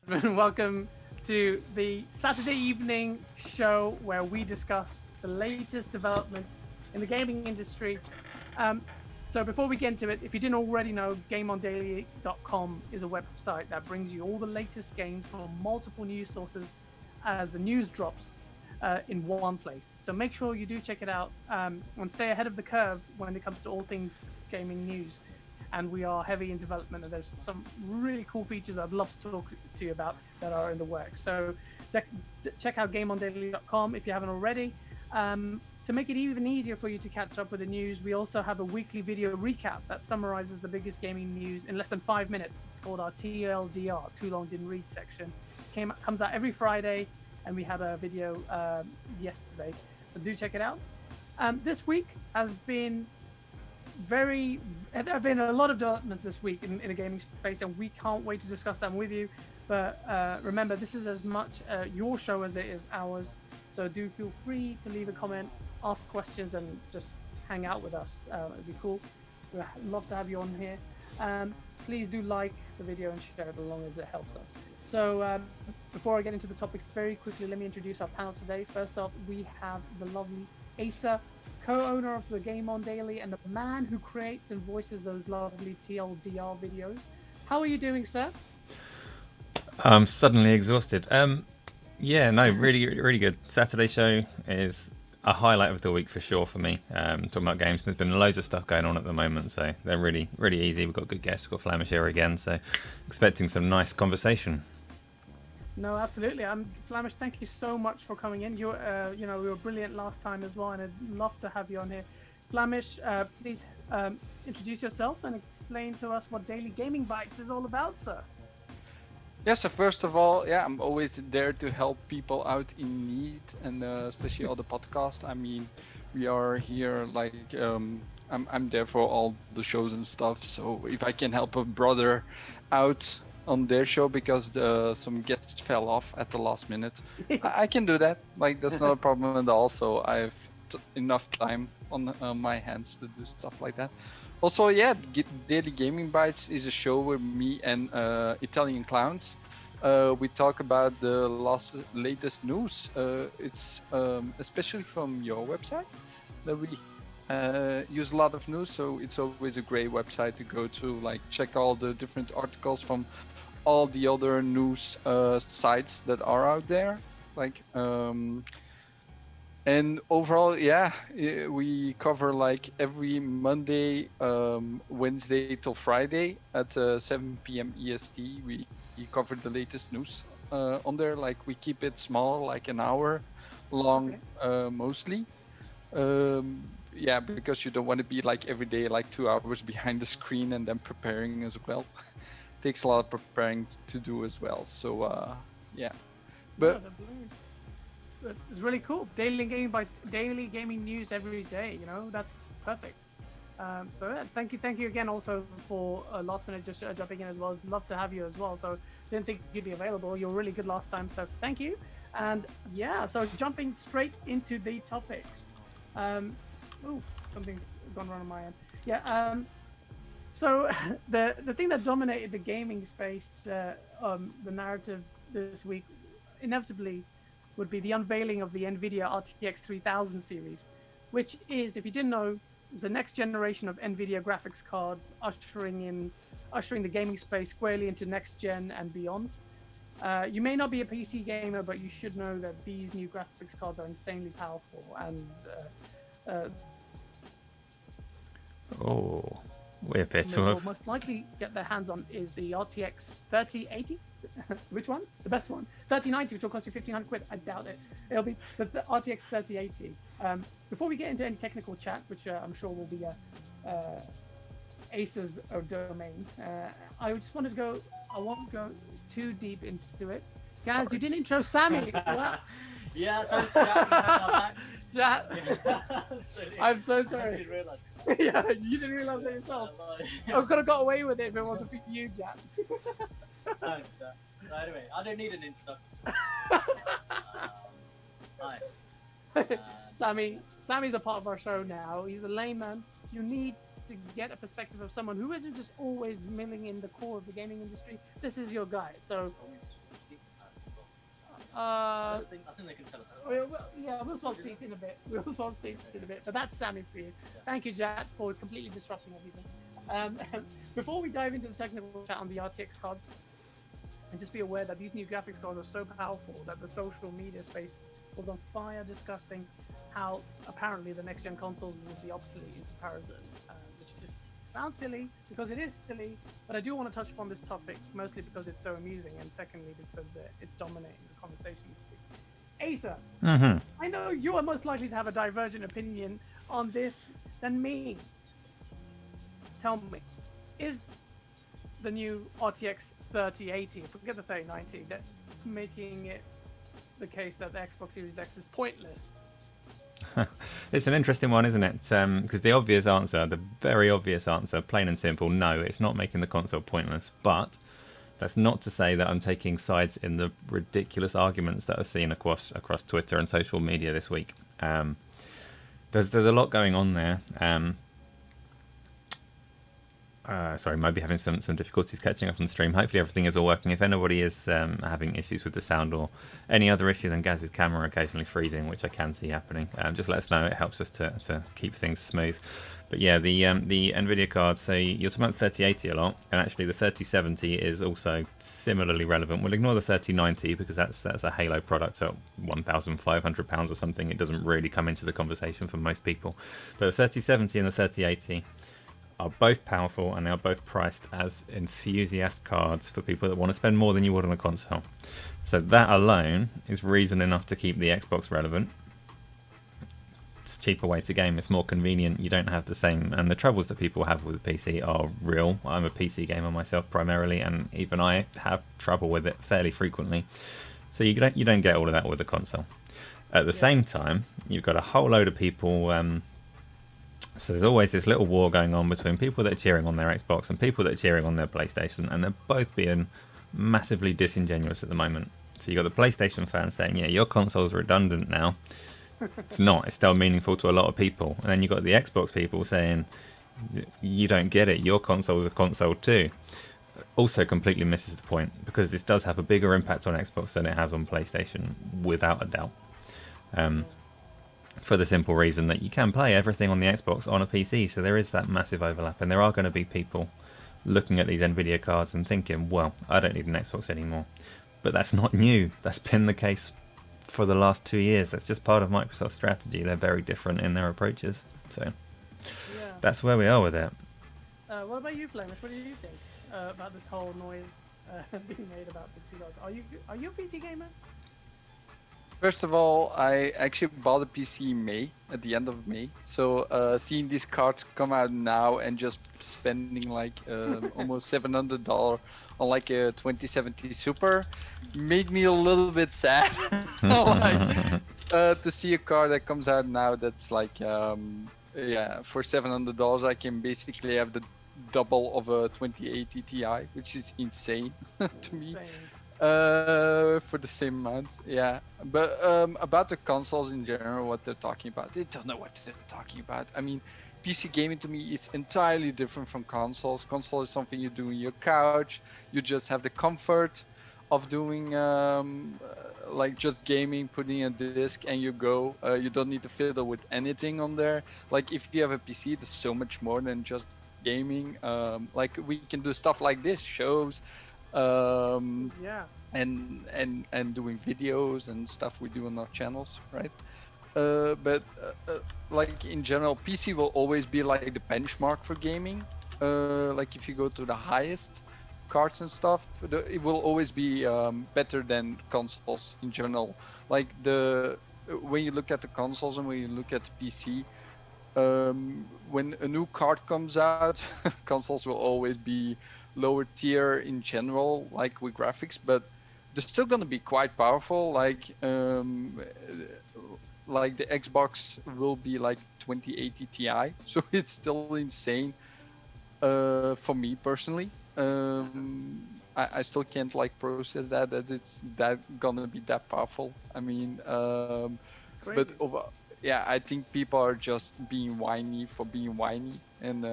gentlemen, welcome to the Saturday evening show where we discuss the latest developments in the gaming industry. Um, so, before we get into it, if you didn't already know, GameOnDaily.com is a website that brings you all the latest games from multiple news sources as the news drops in one place. So, make sure you do check it out and stay ahead of the curve when it comes to all things gaming news. And we are heavy in development, and there's some really cool features I'd love to talk to you about that are in the works. So check out GameOnDaily.com if you haven't already. To make it even easier for you to catch up with the news, we also have a weekly video recap that summarizes the biggest gaming news in less than 5 minutes. It's called our TLDR, Too Long Didn't Read section. Comes out every Friday, and we had a video yesterday. So do check it out. This week has been there have been a lot of developments this week in the gaming space, and we can't wait to discuss them with you. But remember, this is as much your show as it is ours. So do feel free to leave a comment, ask questions, and just hang out with us. It'd be cool. We'd love to have you on here. Please do like the video and share it along as it helps us. So before I get into the topics, very quickly, let me introduce our panel today. First up, we have the lovely Asa, co-owner of the Game On Daily and the man who creates and voices those lovely TLDR videos. How are you doing, sir? I'm suddenly exhausted. Yeah, no, really good. Saturday show is a highlight of the week for sure for me. Talking about games, there's been loads of stuff going on at the moment, so they're really easy. We've got good guests. We've got Flamish here again, so expecting some nice conversation. No, absolutely. Flamish, thank you so much for coming in. You were brilliant last time as well, and I'd love to have you on here. Flamish, please introduce yourself and explain to us what Daily Gaming Bites is all about, sir. Yeah, so first of all, I'm always there to help people out in need, and especially all the podcast. I mean, we are here like I'm there for all the shows and stuff. So if I can help a brother out on their show because some guests fell off at the last minute, I can do that. Like that's not a problem at all. So I have enough time on my hands to do stuff like that. Also, Daily Gaming Bites is a show with me and Italian clowns. We talk about the latest news. It's especially from your website that we use a lot of news. So it's always a great website to go to, like check all the different articles from all the other news sites that are out there. Like and overall, we cover like every Monday, Wednesday till Friday at 7 p.m. EST. We cover the latest news on there. Like we keep it small, like an hour long, mostly. Because you don't want to be like every day, like 2 hours behind the screen and then preparing as well. Takes a lot of preparing to do as well. So but. It's really cool. Daily gaming news every day. You know, that's perfect. Thank you again also for last minute just jumping in as well. Love to have you as well. So didn't think you'd be available. You were really good last time, so thank you. And so jumping straight into the topics. Something's gone wrong on my end. So the thing that dominated the gaming space, the narrative this week, inevitably would be the unveiling of the Nvidia RTX 3000 series, which is, if you didn't know, the next generation of Nvidia graphics cards, ushering the gaming space squarely into next gen and beyond. You may not be a PC gamer, but you should know that these new graphics cards are insanely powerful, and we're a bit will most likely get their hands on is the RTX 3080. Which one? The best one. 3090, which will cost you 1,500 quid. I doubt it. It'll be the RTX 3080. Before we get into any technical chat, which I'm sure will be Ace's domain, I just wanted to go. I won't go too deep into it. Guys, you didn't intro Sammy. Wow. Yeah, thanks, Jack. Jack. I'm so sorry. I didn't realise. Yeah, you didn't realize it yourself. I could have got away with it if it wasn't for you, Jack. Thanks, Jack. So anyway, I don't need an introduction. Hi. Sammy's a part of our show now. He's a layman. You need to get a perspective of someone who isn't just always milling in the core of the gaming industry. This is your guy. So Uh, I think they can tell us. we'll swap seats in a bit. We'll swap seats in a bit. But that's Sammy for you. Thank you, Jack, for completely disrupting everything. Before we dive into the technical chat on the RTX cards, and just be aware that these new graphics cards are so powerful that the social media space was on fire discussing how apparently the next gen consoles will be obsolete in comparison, which just sounds silly because it is silly. But I do want to touch upon this topic mostly because it's so amusing, and secondly because it's dominating the conversation this week. Asa, I know you are most likely to have a divergent opinion on this than me. Tell me, is the new RTX 3080, forget the 3090, that making it the case that the Xbox Series X is pointless? It's an interesting one, isn't it? Because the obvious answer, the very obvious answer, plain and simple, no, it's not making the console pointless. But that's not to say that I'm taking sides in the ridiculous arguments that I've seen across Twitter and social media this week. There's a lot going on there. Sorry, might be having some difficulties catching up on the stream. Hopefully everything is all working. If anybody is having issues with the sound or any other issue, then Gaz's camera occasionally freezing, which I can see happening. Just let us know. It helps us to keep things smooth. But yeah, the Nvidia cards, so you're talking about 3080 a lot, and actually the 3070 is also similarly relevant. We'll ignore the 3090 because that's a Halo product at £1,500 or something. It doesn't really come into the conversation for most people. But the 3070 and the 3080 are both powerful, and they are both priced as enthusiast cards for people that want to spend more than you would on a console. So that alone is reason enough to keep the Xbox relevant. It's a cheaper way to game, it's more convenient, you don't have the same, and the troubles that people have with the PC are real. I'm a PC gamer myself primarily, and even I have trouble with it fairly frequently. So you don't get all of that with the console. At the same time, you've got a whole load of people. So there's always this little war going on between people that are cheering on their Xbox and people that are cheering on their PlayStation, and they're both being massively disingenuous at the moment. So you've got the PlayStation fans saying, yeah, your console's redundant now. It's not. It's still meaningful to a lot of people. And then you've got the Xbox people saying, you don't get it. Your console's a console too. Also completely misses the point, because this does have a bigger impact on Xbox than it has on PlayStation, without a doubt. For the simple reason that you can play everything on the Xbox on a PC, so there is that massive overlap, and there are going to be people looking at these Nvidia cards and thinking, well, I don't need an Xbox anymore. But that's not new. That's been the case for the last 2 years. That's just part of Microsoft's strategy. They're very different in their approaches. So that's where we are with it. What about you, Flemish? What do you think about this whole noise being made about PC cards? Are you a PC gamer? First of all, I actually bought a PC in May, at the end of May. So seeing these cards come out now and just spending like almost $700 on like a 2070 Super made me a little bit sad. Like to see a card that comes out now that's like for $700 I can basically have the double of a 2080 Ti, which is insane to me. For the same amount, yeah. But about the consoles in general, what they're talking about, they don't know what they're talking about. I mean, PC gaming to me is entirely different from consoles. Console is something you do in your couch. You just have the comfort of doing like just gaming, putting a disc and you go. You don't need to fiddle with anything on there. Like if you have a PC, there's so much more than just gaming. Like we can do stuff like this, shows. And doing videos and stuff we do on our channels, right? But like in general, PC will always be like the benchmark for gaming. Like if you go to the highest cards and stuff, it will always be better than consoles in general. Like when you look at the consoles and when you look at the PC, when a new card comes out, consoles will always be lower tier in general, like with graphics, but they're still gonna be quite powerful. Like the Xbox will be like 2080 Ti, so it's still insane for me personally. I still can't like process that it's that gonna be that powerful. I mean, but yeah, I think people are just being whiny for being whiny, and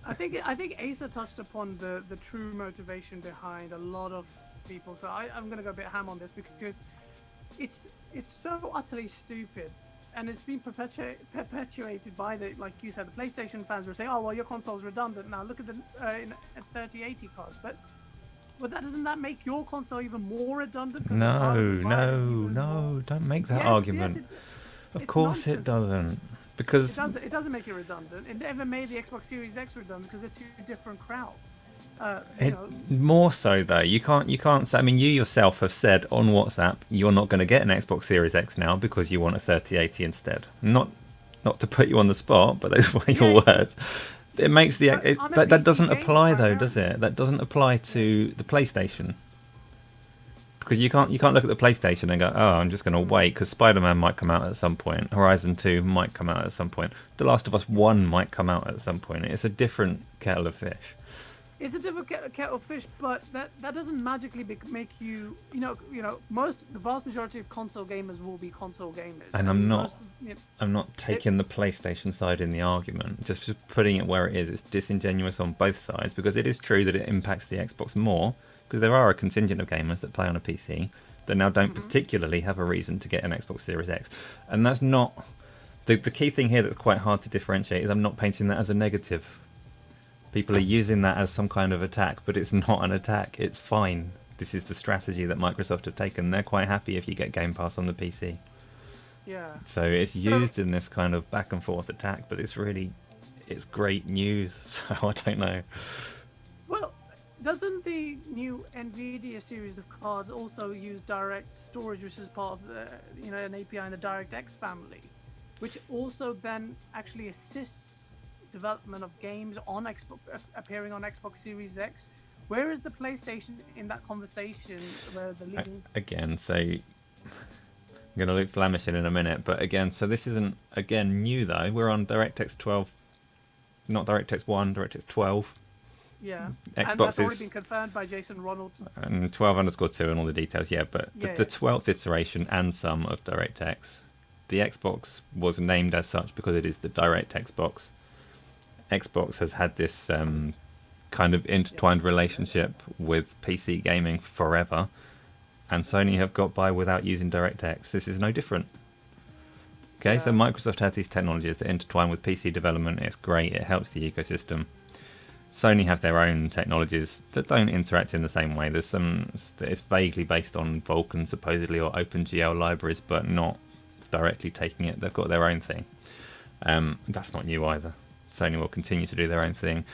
I think Asa touched upon the true motivation behind a lot of people, so I'm going to go a bit ham on this because it's so utterly stupid, and it's been perpetuated by the, like you said, the PlayStation fans were saying, oh well, your console's redundant now. Look at the 3080 cards, but doesn't that make your console even more redundant? No, don't make that argument. Of course it doesn't, because it doesn't make it redundant. It never made the Xbox Series X redundant because they're two different crowds. More so though, you can't say. I mean, you yourself have said on WhatsApp you're not going to get an Xbox Series X now because you want a 3080 instead. Not to put you on the spot, but those were your words. It makes that doesn't apply though, does it? That doesn't apply to the PlayStation, because you can't look at the PlayStation and go, oh, I'm just going to wait because Spider-Man might come out at some point, Horizon 2 might come out at some point, The Last of Us 1 might come out at some point. It's a different kettle of fish. It's a different kettle of fish, but that doesn't magically make you, the vast majority of console gamers will be console gamers. And I'm not taking the PlayStation side in the argument, just putting it where it is. It's disingenuous on both sides, because it is true that it impacts the Xbox more, because there are a contingent of gamers that play on a PC that now don't particularly have a reason to get an Xbox Series X. And that's not... The key thing here that's quite hard to differentiate is I'm not painting that as a negative. People are using that as some kind of attack, but it's not an attack. It's fine. This is the strategy that Microsoft have taken. They're quite happy if you get Game Pass on the PC. Yeah. So it's used in this kind of back and forth attack, but it's great news. So I don't know. Well, doesn't the new Nvidia series of cards also use direct storage, which is part of the, an API in the DirectX family, which also then actually assists development of games on Xbox, appearing on Xbox Series X? Where is the PlayStation in that conversation where the leading... Again, so I'm going to look Flemish in a minute, but again, so this isn't, new though. We're on DirectX 12, not DirectX 1, DirectX 12. Yeah, Xbox and that's already been confirmed by Jason Ronald. And 12_2 and all the details, but the 12th iteration and some of DirectX. The Xbox was named as such because it is the DirectX box. Xbox has had this kind of intertwined relationship with PC gaming forever, and Sony have got by without using DirectX. This is no different. Okay, so Microsoft has these technologies that intertwine with PC development. It's great, it helps the ecosystem. Sony have their own technologies that don't interact in the same way. There's some, it's vaguely based on Vulkan supposedly, or OpenGL libraries, but not directly taking it. They've got their own thing. That's not new either. Sony will continue to do their own thing.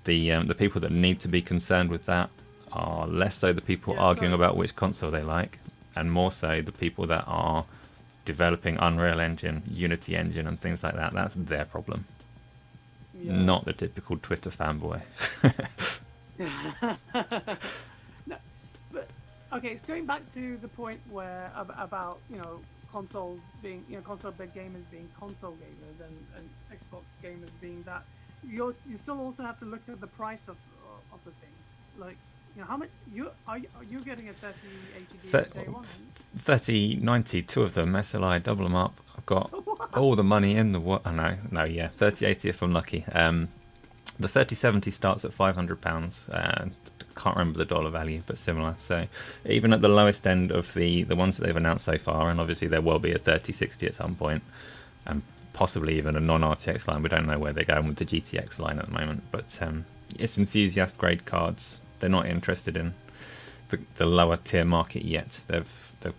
The people that need to be concerned with that are less so the people arguing about which console they like, and more so the people that are developing Unreal Engine, Unity Engine, and things like that. That's their problem, not the typical Twitter fanboy. No, but okay, it's going back to the point where about console being console big gamers being console gamers and Xbox gamers being that. You still also have to look at the price of the thing. Like, how much are you getting a 3080 day one? 3090, two of them, SLI, double them up. I've got all the money in the what? 3080 if I'm lucky. The 3070 starts at £500. Can't remember the dollar value, but similar. So even at the lowest end of the ones that they've announced so far, and obviously there will be a 3060 at some point, and possibly even a non-RTX line. We don't know where they're going with the GTX line at the moment, but it's enthusiast grade cards. They're not interested in the lower tier market yet. They've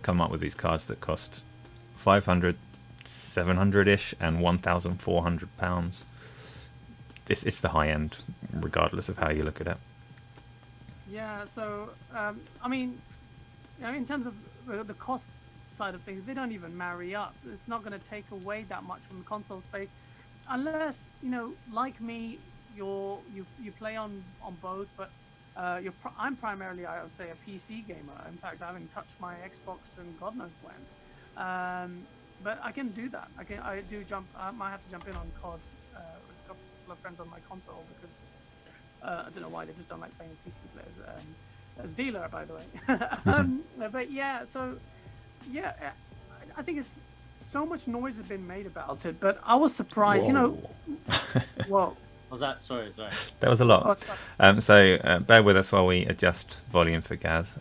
come up with these cards that cost 500, 700-ish, and £1,400. It's the high end, regardless of how you look at it. Yeah, so in terms of the cost side of things, they don't even marry up. It's not going to take away that much from the console space, unless like me, you play on both. But I'm primarily, I would say, a PC gamer. In fact, I haven't touched my Xbox in God knows when. But I can do that. I might have to jump in on COD with a couple of friends on my console, because I don't know why they just don't like playing with PC players. As dealer, by the way. But yeah, so yeah, I think it's so much noise has been made about it, but I was surprised. Whoa. Well, Was that? Sorry. There was a lot. So bear with us while we adjust volume for Gaz.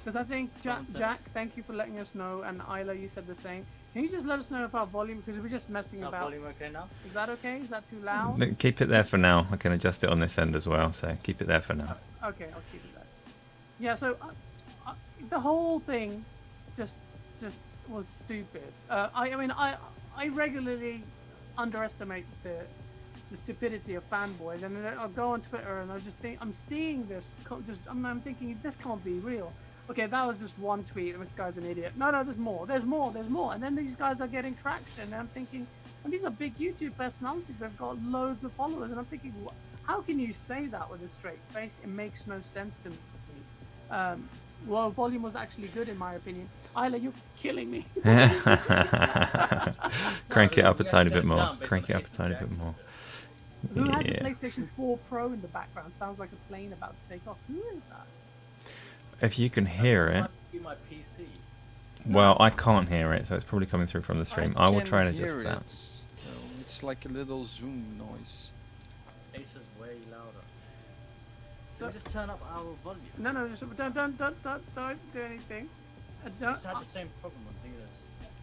Because I think Jack, thank you for letting us know, and Isla, you said the same. Can you just let us know if our volume, because we're just messing Is our about. volume okay now? Is that okay? Is that too loud? Keep it there for now. I can adjust it on this end as well, so keep it there for now. Okay, I'll keep it there. Yeah, so the whole thing just was stupid. I mean, I regularly underestimate the stupidity of fanboys, and then I'll go on Twitter and I just think I'm seeing this. I'm thinking this can't be real. Okay, that was just one tweet, and this guy's an idiot. No, there's more, and then these guys are getting traction, and I'm thinking, and these are big YouTube personalities. They've got loads of followers, and I'm thinking, how can you say that with a straight face? It makes no sense to me. Well, volume was actually good in my opinion. Isla, you're killing me. Crank it up a tiny bit more. Crank it up a tiny bit more. Who has a PlayStation 4 Pro in the background? Sounds like a plane about to take off. Who is that? If you can hear it. Be my PC. Well, I can't hear it, so it's probably coming through from the stream. I will try and adjust hear that. it. So it's like a little zoom noise. Ace is way louder. So So just turn up our volume. no, just don't do anything. I just had the same problem on Dealers.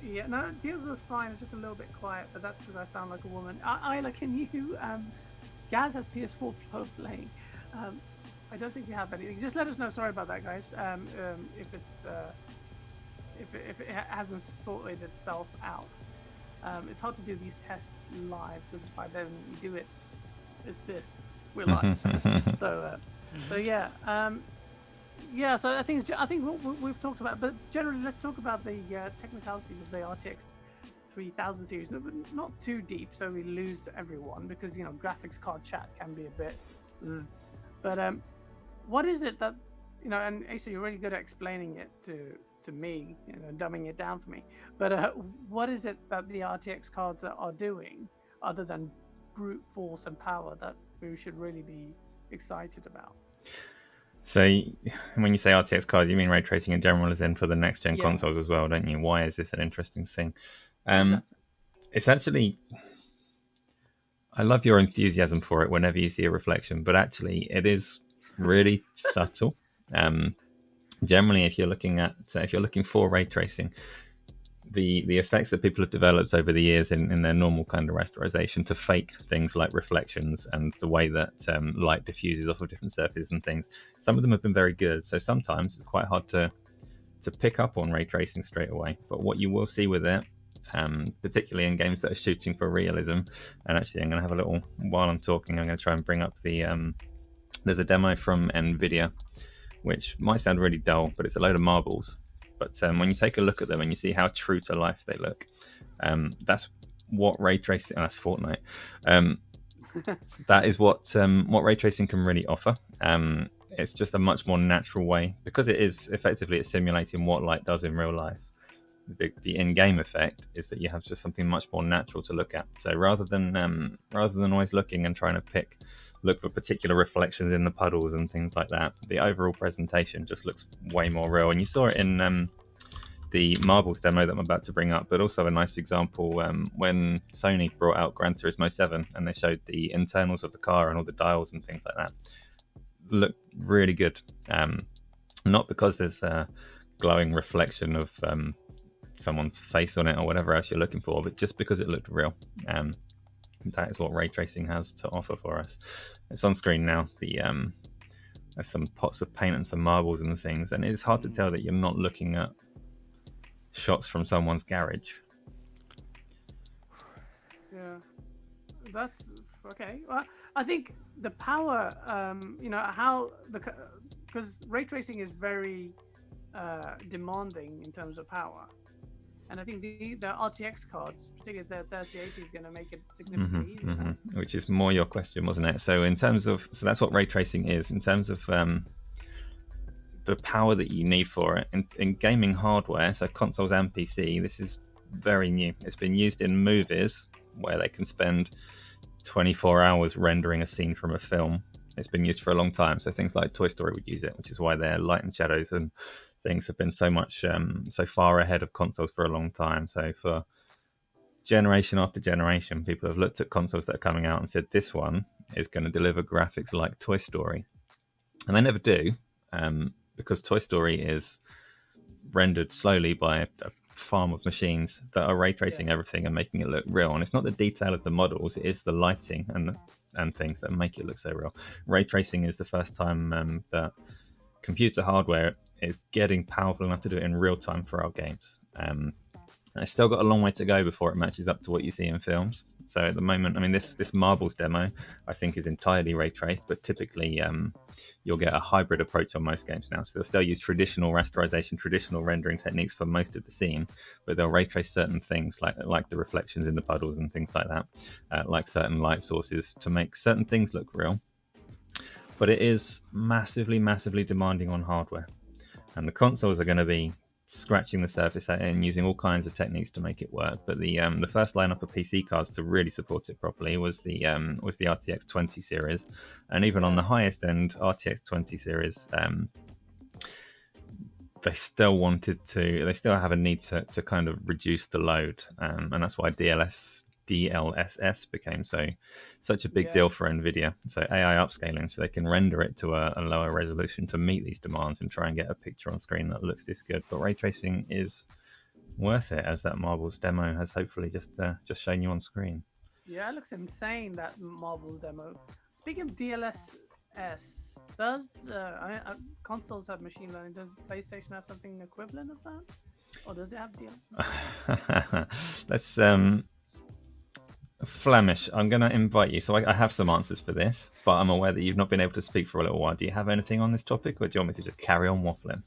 Yeah, no, Deals was fine. It's just a little bit quiet, but that's because I sound like a woman. Isla, can you? Gaz has PS4 Pro playing. I don't think you have anything. Just let us know. Sorry about that, guys. If it hasn't sorted itself out. It's hard to do these tests live because by then you do it. It's this. We're live. So yeah. Yeah, so I think what we've talked about, but generally let's talk about the technicalities of the RTX 3000 series. No, but not too deep, so we lose everyone because graphics card chat can be a bit. But what is it that And Asa, you're really good at explaining it to me, dumbing it down for me. But what is it that the RTX cards are doing other than brute force and power that we should really be excited about? So when you say RTX card, you mean ray tracing in general, as in for the next gen consoles as well, don't you? Why is this an interesting thing? Exactly. It's actually, I love your enthusiasm for it whenever you see a reflection, but actually it is really subtle. Generally, if you're looking for ray tracing, the effects that people have developed over the years in their normal kind of rasterization to fake things like reflections and the way that light diffuses off of different surfaces and things, some of them have been very good. So sometimes it's quite hard to pick up on ray tracing straight away. But what you will see with it, particularly in games that are shooting for realism, and actually I'm going to have a little, while I'm talking, I'm going to try and bring up the, there's a demo from Nvidia, which might sound really dull, but it's a load of marbles. But when you take a look at them and you see how true to life they look, that's what ray tracing. Oh, that's Fortnite. That is what ray tracing can really offer. It's just a much more natural way, because it is effectively it's simulating what light does in real life. The in-game effect is that you have just something much more natural to look at. So rather than always looking and trying to look for particular reflections in the puddles and things like that, the overall presentation just looks way more real. And you saw it in the marbles demo that I'm about to bring up, but also a nice example when Sony brought out Gran Turismo 7 and they showed the internals of the car and all the dials and things like that. Look really good. Not because there's a glowing reflection of someone's face on it or whatever else you're looking for, but just because it looked real. That is what ray tracing has to offer for us. It's on screen now. There's some pots of paint and some marbles and things, and it's hard to tell that you're not looking at shots from someone's garage. Yeah, that's okay. Well, I think the power, because ray tracing is very demanding in terms of power. And I think the RTX cards, particularly the 3080, is going to make it significantly easier. Which is more your question, wasn't it? So that's what ray tracing is. In terms of the power that you need for it in gaming hardware, so consoles and PC, this is very new. It's been used in movies where they can spend 24 hours rendering a scene from a film. It's been used for a long time. So things like Toy Story would use it, which is why their light and shadows and things have been so far ahead of consoles for a long time. So for generation after generation, people have looked at consoles that are coming out and said this one is going to deliver graphics like Toy Story, and they never do, because Toy Story is rendered slowly by a farm of machines that are ray tracing everything and making it look real. And it's not the detail of the models; it is the lighting and things that make it look so real. Ray tracing is the first time that computer hardware is getting powerful enough to do it in real time for our games. And it's still got a long way to go before it matches up to what you see in films. So at the moment, I mean, this Marbles demo, I think, is entirely ray traced, but typically you'll get a hybrid approach on most games now. So they'll still use traditional rasterization, traditional rendering techniques for most of the scene, but they'll ray trace certain things like the reflections in the puddles and things like that, like certain light sources to make certain things look real. But it is massively, massively demanding on hardware. And the consoles are going to be scratching the surface and using all kinds of techniques to make it work. But the first lineup of PC cards to really support it properly was the RTX 20 series, and even on the highest end RTX 20 series, they still have a need to kind of reduce the load, and that's why DLSS became such a big deal for Nvidia. So AI upscaling, so they can render it to a lower resolution to meet these demands and try and get a picture on screen that looks this good. But ray tracing is worth it, as that Marbles demo has hopefully just shown you on screen. Yeah, it looks insane, that Marvel demo. Speaking of DLSS, does consoles have machine learning? Does PlayStation have something equivalent of that, or does it have DLSS? Let's Flemish, I'm going to invite you. So I have some answers for this, but I'm aware that you've not been able to speak for a little while. Do you have anything on this topic, or do you want me to just carry on waffling?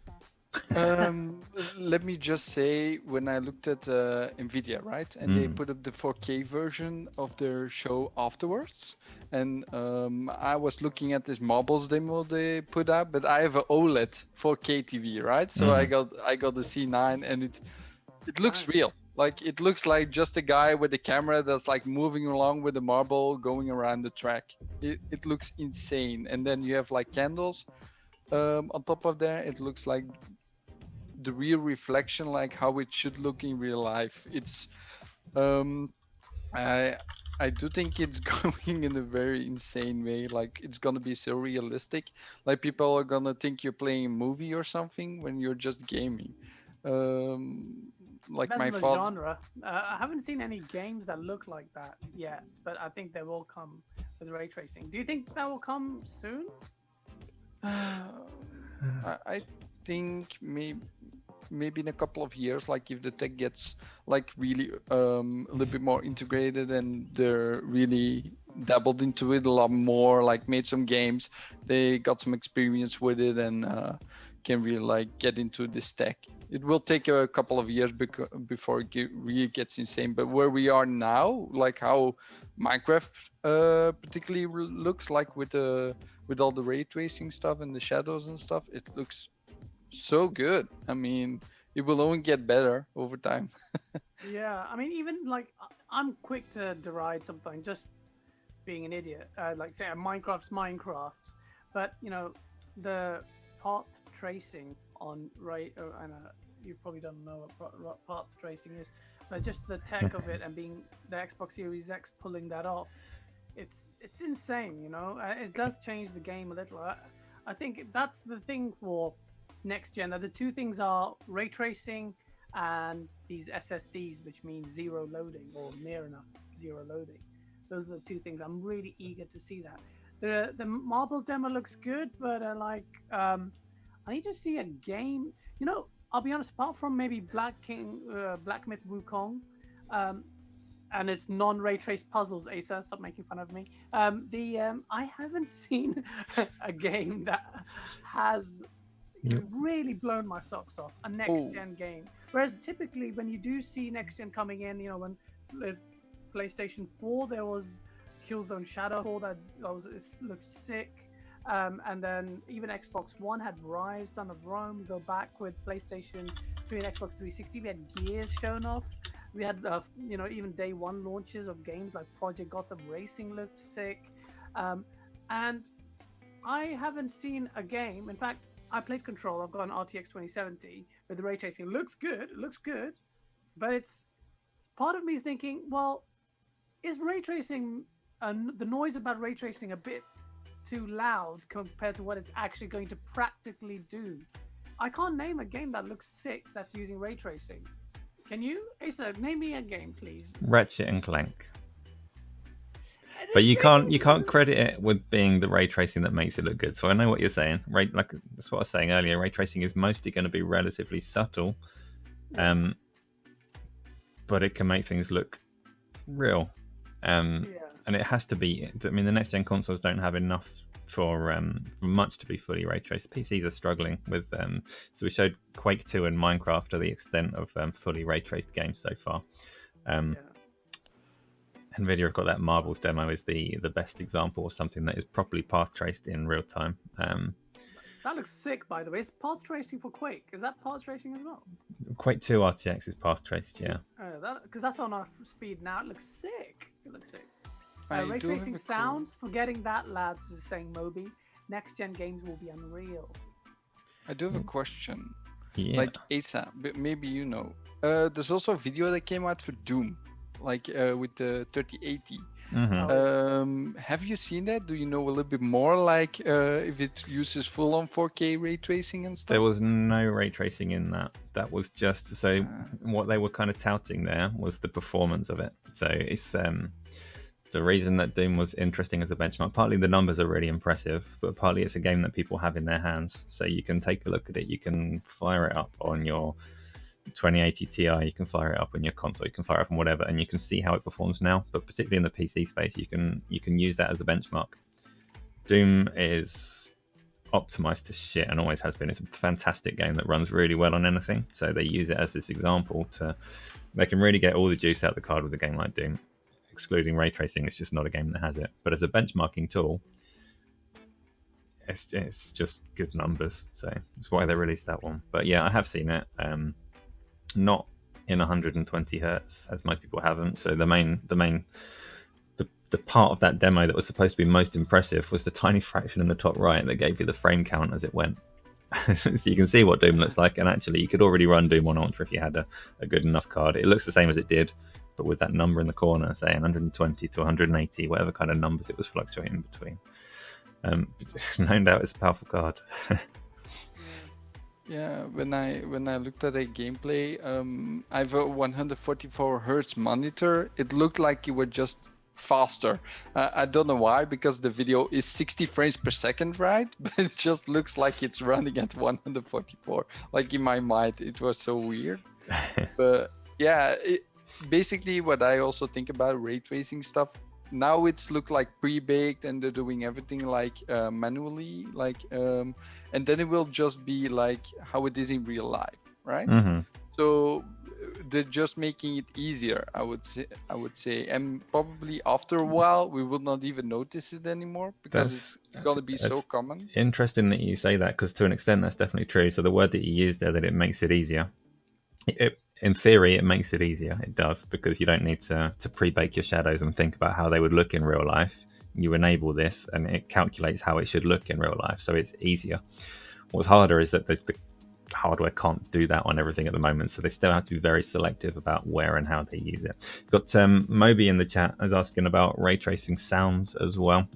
Let me just say, when I looked at Nvidia, right, and they put up the 4K version of their show afterwards, and I was looking at this Marbles demo they put out, but I have an OLED 4K TV, right? So I got the C9, and it looks real. Like, it looks like just a guy with a camera that's like moving along with a marble going around the track. It looks insane. And then you have like candles on top of there. It looks like the real reflection, like how it should look in real life. It's I do think it's going in a very insane way. Like, it's gonna be so realistic. Like, people are gonna think you're playing a movie or something when you're just gaming. Like Depends my on the father. genre. I haven't seen any games that look like that yet, but I think they will come with ray tracing. Do you think that will come soon? I think maybe in a couple of years, like if the tech gets like really a little bit more integrated and they're really dabbled into it a lot more, like made some games, they got some experience with it, and can really like get into this tech. It will take a couple of years before it really gets insane. But where we are now, like how Minecraft particularly looks like with all the ray tracing stuff and the shadows and stuff, it looks so good. I mean, it will only get better over time. Yeah, I mean, even like I'm quick to deride something just being an idiot. Like say Minecraft's Minecraft, but you know, the path tracing on and you probably don't know what path tracing is, but just the tech of it and being the Xbox Series X pulling that off, it's insane. You know, it does change the game a little. I think that's the thing for next gen. The two things are ray tracing and these SSDs, which means zero loading or near enough zero loading. Those are the two things. I'm really eager to see that. The Marbles demo looks good, but I need to see a game. You know, I'll be honest. Apart from maybe Black Myth Wukong, and it's non-ray traced puzzles. Asa, stop making fun of me. I haven't seen a game that has really blown my socks off. A next-gen game. Whereas typically, when you do see next-gen coming in, you know, when PlayStation 4 there was Killzone Shadow that it looked sick. And then even Xbox One had Rise, Son of Rome. You go back with PlayStation 3 and Xbox 360, we had Gears shown off. We had, you know, even day one launches of games like Project Gotham Racing looked sick. And I haven't seen a game. In fact, I played Control. I've got an RTX 2070 with the ray tracing. It looks good, but it's part of me is thinking, well, is ray tracing the noise about ray tracing a bit too loud compared to what it's actually going to practically do? I can't name a game that looks sick that's using ray tracing. Can you? Asa, name me a game, please. Ratchet and Clank. But you can't credit it with being the ray tracing that makes it look good. So I know what you're saying. Like that's what I was saying earlier. Ray tracing is mostly going to be relatively subtle, but it can make things look real. And it has to be. I mean, the next gen consoles don't have enough for much to be fully ray traced. PCs are struggling with. So we showed Quake 2 and Minecraft to the extent of fully ray traced games so far. Nvidia have got that Marbles demo as the best example of something that is properly path traced in real time. That looks sick, by the way. It's path tracing for Quake. Is that path tracing as well? Quake 2 RTX is path traced, yeah. Because that's on our feed now. It looks sick. It looks sick. I Ray do tracing have a sounds. Forgetting that, lads, is saying Moby. Next gen games will be unreal. I do have a question. Yeah. Like Asa, maybe you know. There's also a video that came out for Doom, like with the 3080. Have you seen that? Do you know a little bit more, like if it uses full-on 4K ray tracing and stuff? There was no ray tracing in that. That was just so what they were kind of touting there was the performance of it. So it's the reason that Doom was interesting as a benchmark. Partly the numbers are really impressive, but partly it's a game that people have in their hands. So you can take a look at it. You can fire it up on your 2080 Ti, you can fire it up on your console, you can fire it up on whatever, and you can see how it performs now. But particularly in the PC space, you can use that as a benchmark. Doom is optimized to shit and always has been. It's a fantastic game that runs really well on anything. So they use it as this example they can really get all the juice out of the card with a game like Doom. Excluding ray tracing, it's just not a game that has it. But as a benchmarking tool, it's just good numbers. So that's why they released that one. But yeah, I have seen it. Not in 120 hertz, as most people haven't. So the part of that demo that was supposed to be most impressive was the tiny fraction in the top right that gave you the frame count as it went. So you can see what Doom looks like, and actually you could already run Doom on Ultra if you had a good enough card. It looks the same as it did, but with that number in the corner, say 120 to 180, whatever kind of numbers it was fluctuating between. No doubt it's a powerful card. Yeah, when I looked at a gameplay, I have a 144 hertz monitor. It looked like it was just faster. I don't know why, because the video is 60 frames per second, right? But it just looks like it's running at 144. Like in my mind, it was so weird. But yeah, basically what I also think about ray tracing stuff. Now it's look like pre-baked and they're doing everything like manually, like and then it will just be like how it is in real life, right? So they're just making it easier, I would say, and probably after a while we will not even notice it anymore because it's going to be so common. Interesting that you say that, because to an extent that's definitely true. So the word that you used there, that it makes it easier, in theory, it makes it easier. It does, because you don't need to pre-bake your shadows and think about how they would look in real life. You enable this and it calculates how it should look in real life, so it's easier. What's harder is that the hardware can't do that on everything at the moment, so they still have to be very selective about where and how they use it. Got Moby in the chat is asking about ray tracing sounds as well.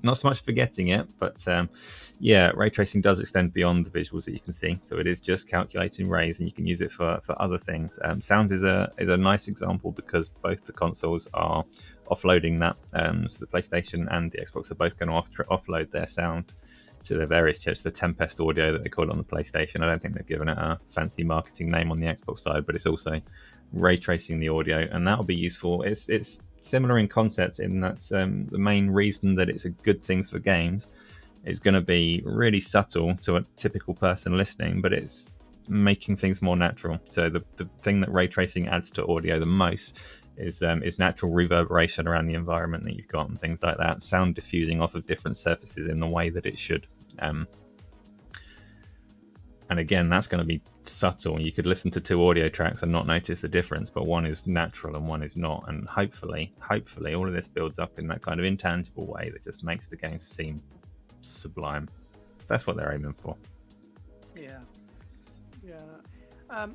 Not so much for getting it, but yeah, ray tracing does extend beyond the visuals that you can see. So it is just calculating rays, and you can use it for other things. Sounds is a nice example because both the consoles are offloading that. So the PlayStation and the Xbox are both going to offload their sound to their various chips. The Tempest Audio that they call it on the PlayStation. I don't think they've given it a fancy marketing name on the Xbox side, but it's also ray tracing the audio, and that'll be useful. It's similar in concept in that the main reason that it's a good thing for games is going to be really subtle to a typical person listening, but it's making things more natural. So the thing that ray tracing adds to audio the most is natural reverberation around the environment that you've got and things like that. Sound diffusing off of different surfaces in the way that it should. And again, that's going to be subtle. You could listen to two audio tracks and not notice the difference, but one is natural and one is not. And hopefully, all of this builds up in that kind of intangible way that just makes the game seem sublime. That's what they're aiming for. Yeah. I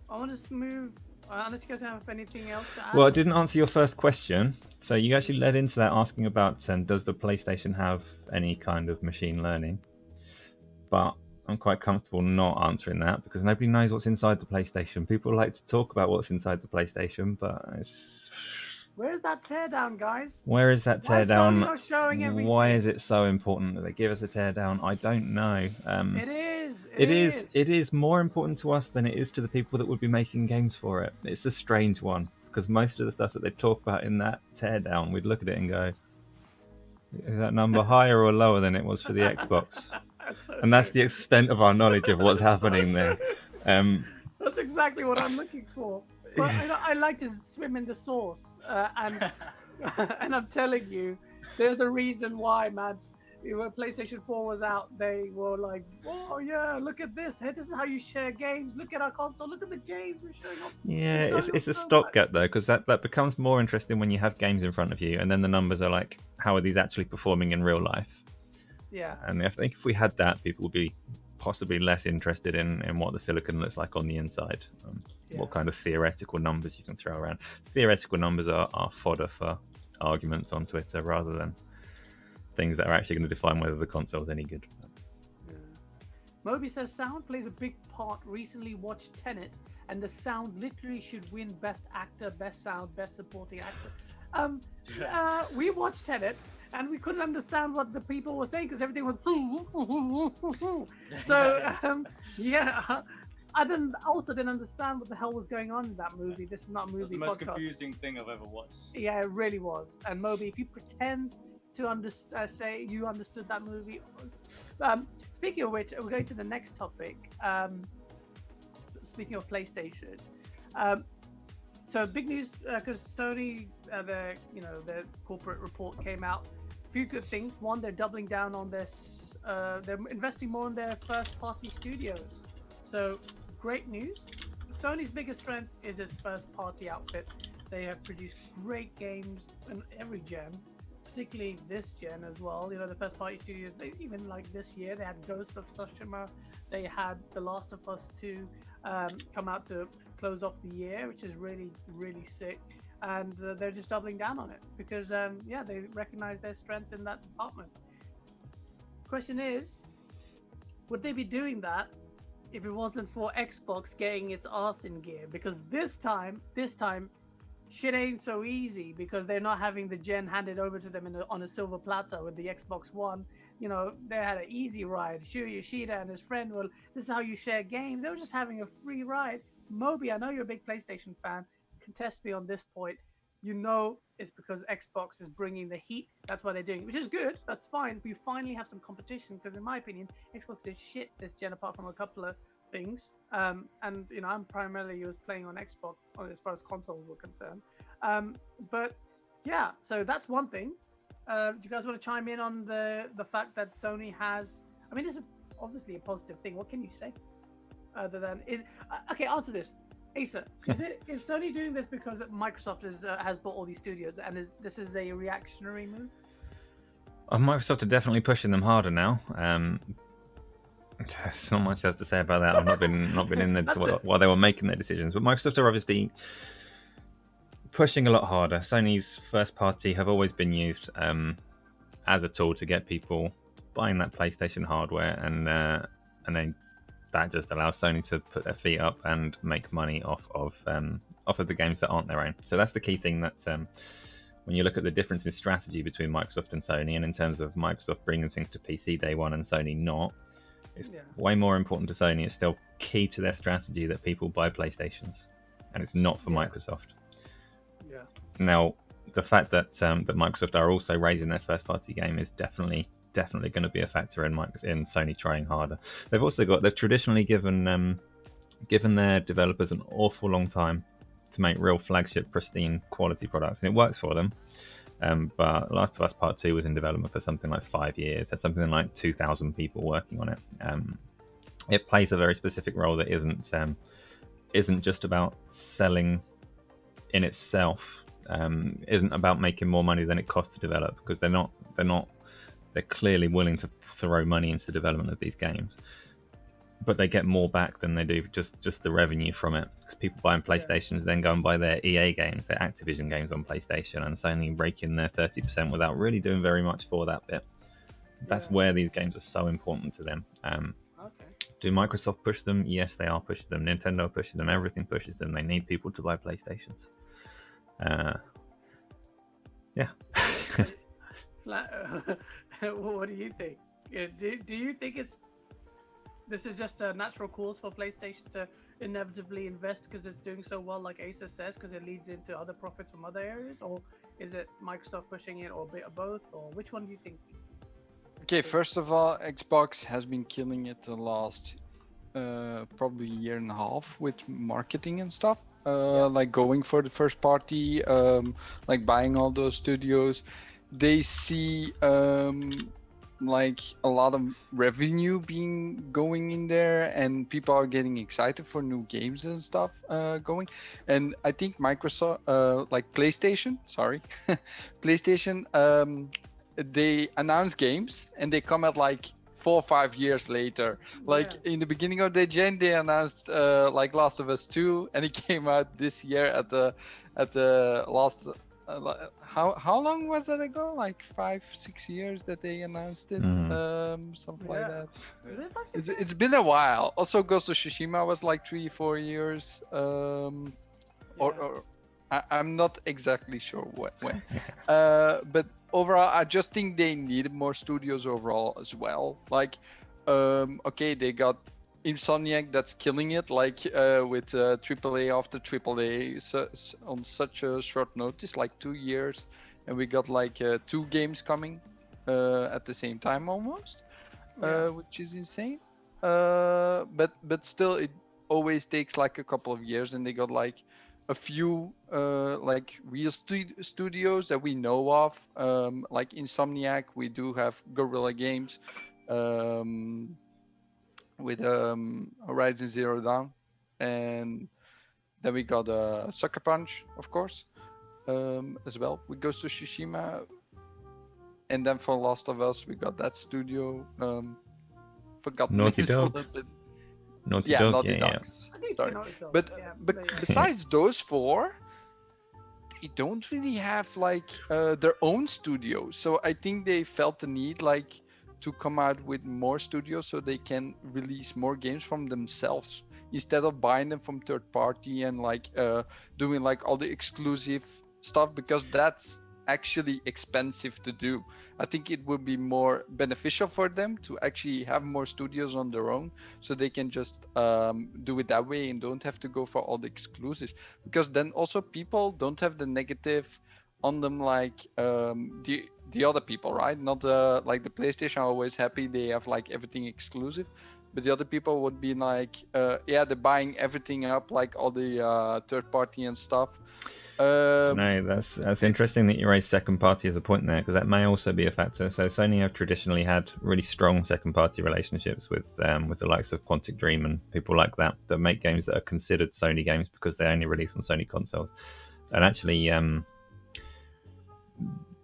want to move Unless you guys have anything else to add. Well, I didn't answer your first question. So you actually led into that asking about does the PlayStation have any kind of machine learning? But I'm quite comfortable not answering that because nobody knows what's inside the PlayStation. People like to talk about what's inside the PlayStation, but Where's that teardown, guys? where is that Why is Sony teardown? not showing everything? Why is it so important that they give us a teardown? I don't know. It is. It is more important to us than it is to the people that would be making games for it. It's a strange one because most of the stuff that they talk about in that teardown, we'd look at it and go, is that number higher or lower than it was for the Xbox? And that's the extent of our knowledge of what's happening there. That's exactly what I'm looking for. But I like to swim in the sauce, and and I'm telling you, there's a reason why, Mads. When PlayStation 4 was out, they were like, "Oh yeah, look at this! Hey, this is how you share games. Look at our console. Look at the games we're showing off." Yeah, it's a stopgap though, because that becomes more interesting when you have games in front of you, and then the numbers are like, how are these actually performing in real life? Yeah. And I think if we had that, people would be possibly less interested in what the silicon looks like on the inside. What kind of theoretical numbers you can throw around. Theoretical numbers are fodder for arguments on Twitter rather than things that are actually going to define whether the console is any good. Moby says sound plays a big part. Recently watched Tenet, and the sound literally should win Best Actor, Best Sound, Best Supporting Actor. We watched Tenet, and we couldn't understand what the people were saying because everything was. So yeah, I didn't understand what the hell was going on in that movie. This is not a movie. That's the most podcast. confusing thing I've ever watched. Yeah, it really was. And Moby, if you pretend to say you understood that movie. Speaking of which, we're going to the next topic. Speaking of PlayStation, so big news because Sony, the corporate report came out. A few good things. One, they're doubling down on this. They're investing more in their first-party studios. So great news. Sony's biggest strength is its first-party outfit. They have produced great games in every gen. Particularly this gen as well. You know, the first party studios, even like this year, they had Ghost of Tsushima, they had The Last of Us 2 come out to close off the year, which is really, really sick. And they're just doubling down on it because, they recognize their strengths in that department. Question is, would they be doing that if it wasn't for Xbox getting its arse in gear? Because this time, shit ain't so easy because they're not having the gen handed over to them on a silver platter with the Xbox One. You know, they had an easy ride. Shuya Yoshida and his friend, well, this is how you share games. They were just having a free ride. Moby, I know you're a big PlayStation fan. Contest me on this point. You know it's because Xbox is bringing the heat. That's why they're doing it, which is good. That's fine. We finally have some competition because, in my opinion, Xbox did shit this gen apart from a couple of things. And you know, I'm primarily playing on Xbox as far as consoles were concerned. But yeah, so that's one thing. Do you guys want to chime in on the fact that Sony has? I mean, this is obviously a positive thing. What can you say other than okay? Answer this, Asa. Is Sony doing this because Microsoft has bought all these studios, and this is a reactionary move? Microsoft are definitely pushing them harder now. There's not much else to say about that. I've not been in there while they were making their decisions, but Microsoft are obviously pushing a lot harder. Sony's first party have always been used as a tool to get people buying that PlayStation hardware, and then that just allows Sony to put their feet up and make money off of the games that aren't their own. So that's the key thing that when you look at the difference in strategy between Microsoft and Sony, and in terms of Microsoft bringing things to PC day one and Sony not. It's way more important to Sony. It's still key to their strategy that people buy PlayStations, and it's not for Microsoft. Yeah. Now, the fact that Microsoft are also raising their first-party game is definitely going to be a factor in Sony trying harder. They've traditionally given their developers an awful long time to make real flagship, pristine, quality products, and it works for them. But Last of Us Part 2 was in development for something like 5 years. There's something like 2,000 people working on it. It plays a very specific role that isn't just about selling in itself. Isn't about making more money than it costs to develop, because they're clearly willing to throw money into the development of these games. but they get more back than they do just the revenue from it. Because people buying PlayStations then go and buy their EA games, their Activision games on PlayStation, and Sony rake in their 30% without really doing very much for that bit. That's where these games are so important to them. Okay. Do Microsoft push them? Yes, they are pushing them. Nintendo pushes them. Everything pushes them. They need people to buy PlayStations. Yeah. What do you think? Do you think this is just a natural course for PlayStation to inevitably invest because it's doing so well, like Acer says, because it leads into other profits from other areas, or is it Microsoft pushing it, or a bit of both, or which one do you think? Okay, first of all, Xbox has been killing it the last probably year and a half with marketing and stuff. Like going for the first party, like buying all those studios. They see like a lot of revenue being going in there, and people are getting excited for new games and stuff going. And I think Microsoft, like PlayStation, PlayStation, they announce games and they come out like 4 or 5 years later. Like in the beginning of the gen, they announced like Last of Us 2, and it came out this year at the last. How long was that ago? Like 5-6 years that they announced it, something like that. Is it 5, 6 years? It's been a while. Also, Ghost of Tsushima was like 3-4 years. Or I'm not exactly sure when. But overall, I just think they needed more studios overall as well. Like, okay, they got Insomniac that's killing it, like with AAA after AAA on such a short notice, like 2 years, and we got like 2 games coming at the same time almost, which is insane. But still, it always takes like a couple of years, and they got like a few like real studios that we know of, like Insomniac. We do have Guerrilla Games. With Horizon Zero Dawn, and then we got Sucker Punch, of course, as well. We Ghost of Tsushima, and then for Last of Us, we got that studio. Forgot Naughty names a Dog. little bit. Naughty Yeah, Dog, Naughty yeah. Dogs. I think it's Sorry, Naughty Dog, but but besides those 4, they don't really have like their own studio. So I think they felt the need like to come out with more studios so they can release more games from themselves instead of buying them from third party and like doing like all the exclusive stuff, because that's actually expensive to do. I think it would be more beneficial for them to actually have more studios on their own, so they can just do it that way and don't have to go for all the exclusives, because then also people don't have the negative on them like the other people, right? Not like the PlayStation are always happy they have like everything exclusive, but the other people would be like they're buying everything up, like all the third party and stuff. So no, that's interesting that you raise second party as a point there, because that may also be a factor. So Sony have traditionally had really strong second party relationships with the likes of Quantic Dream and people like that make games that are considered Sony games because they only release on Sony consoles. And actually,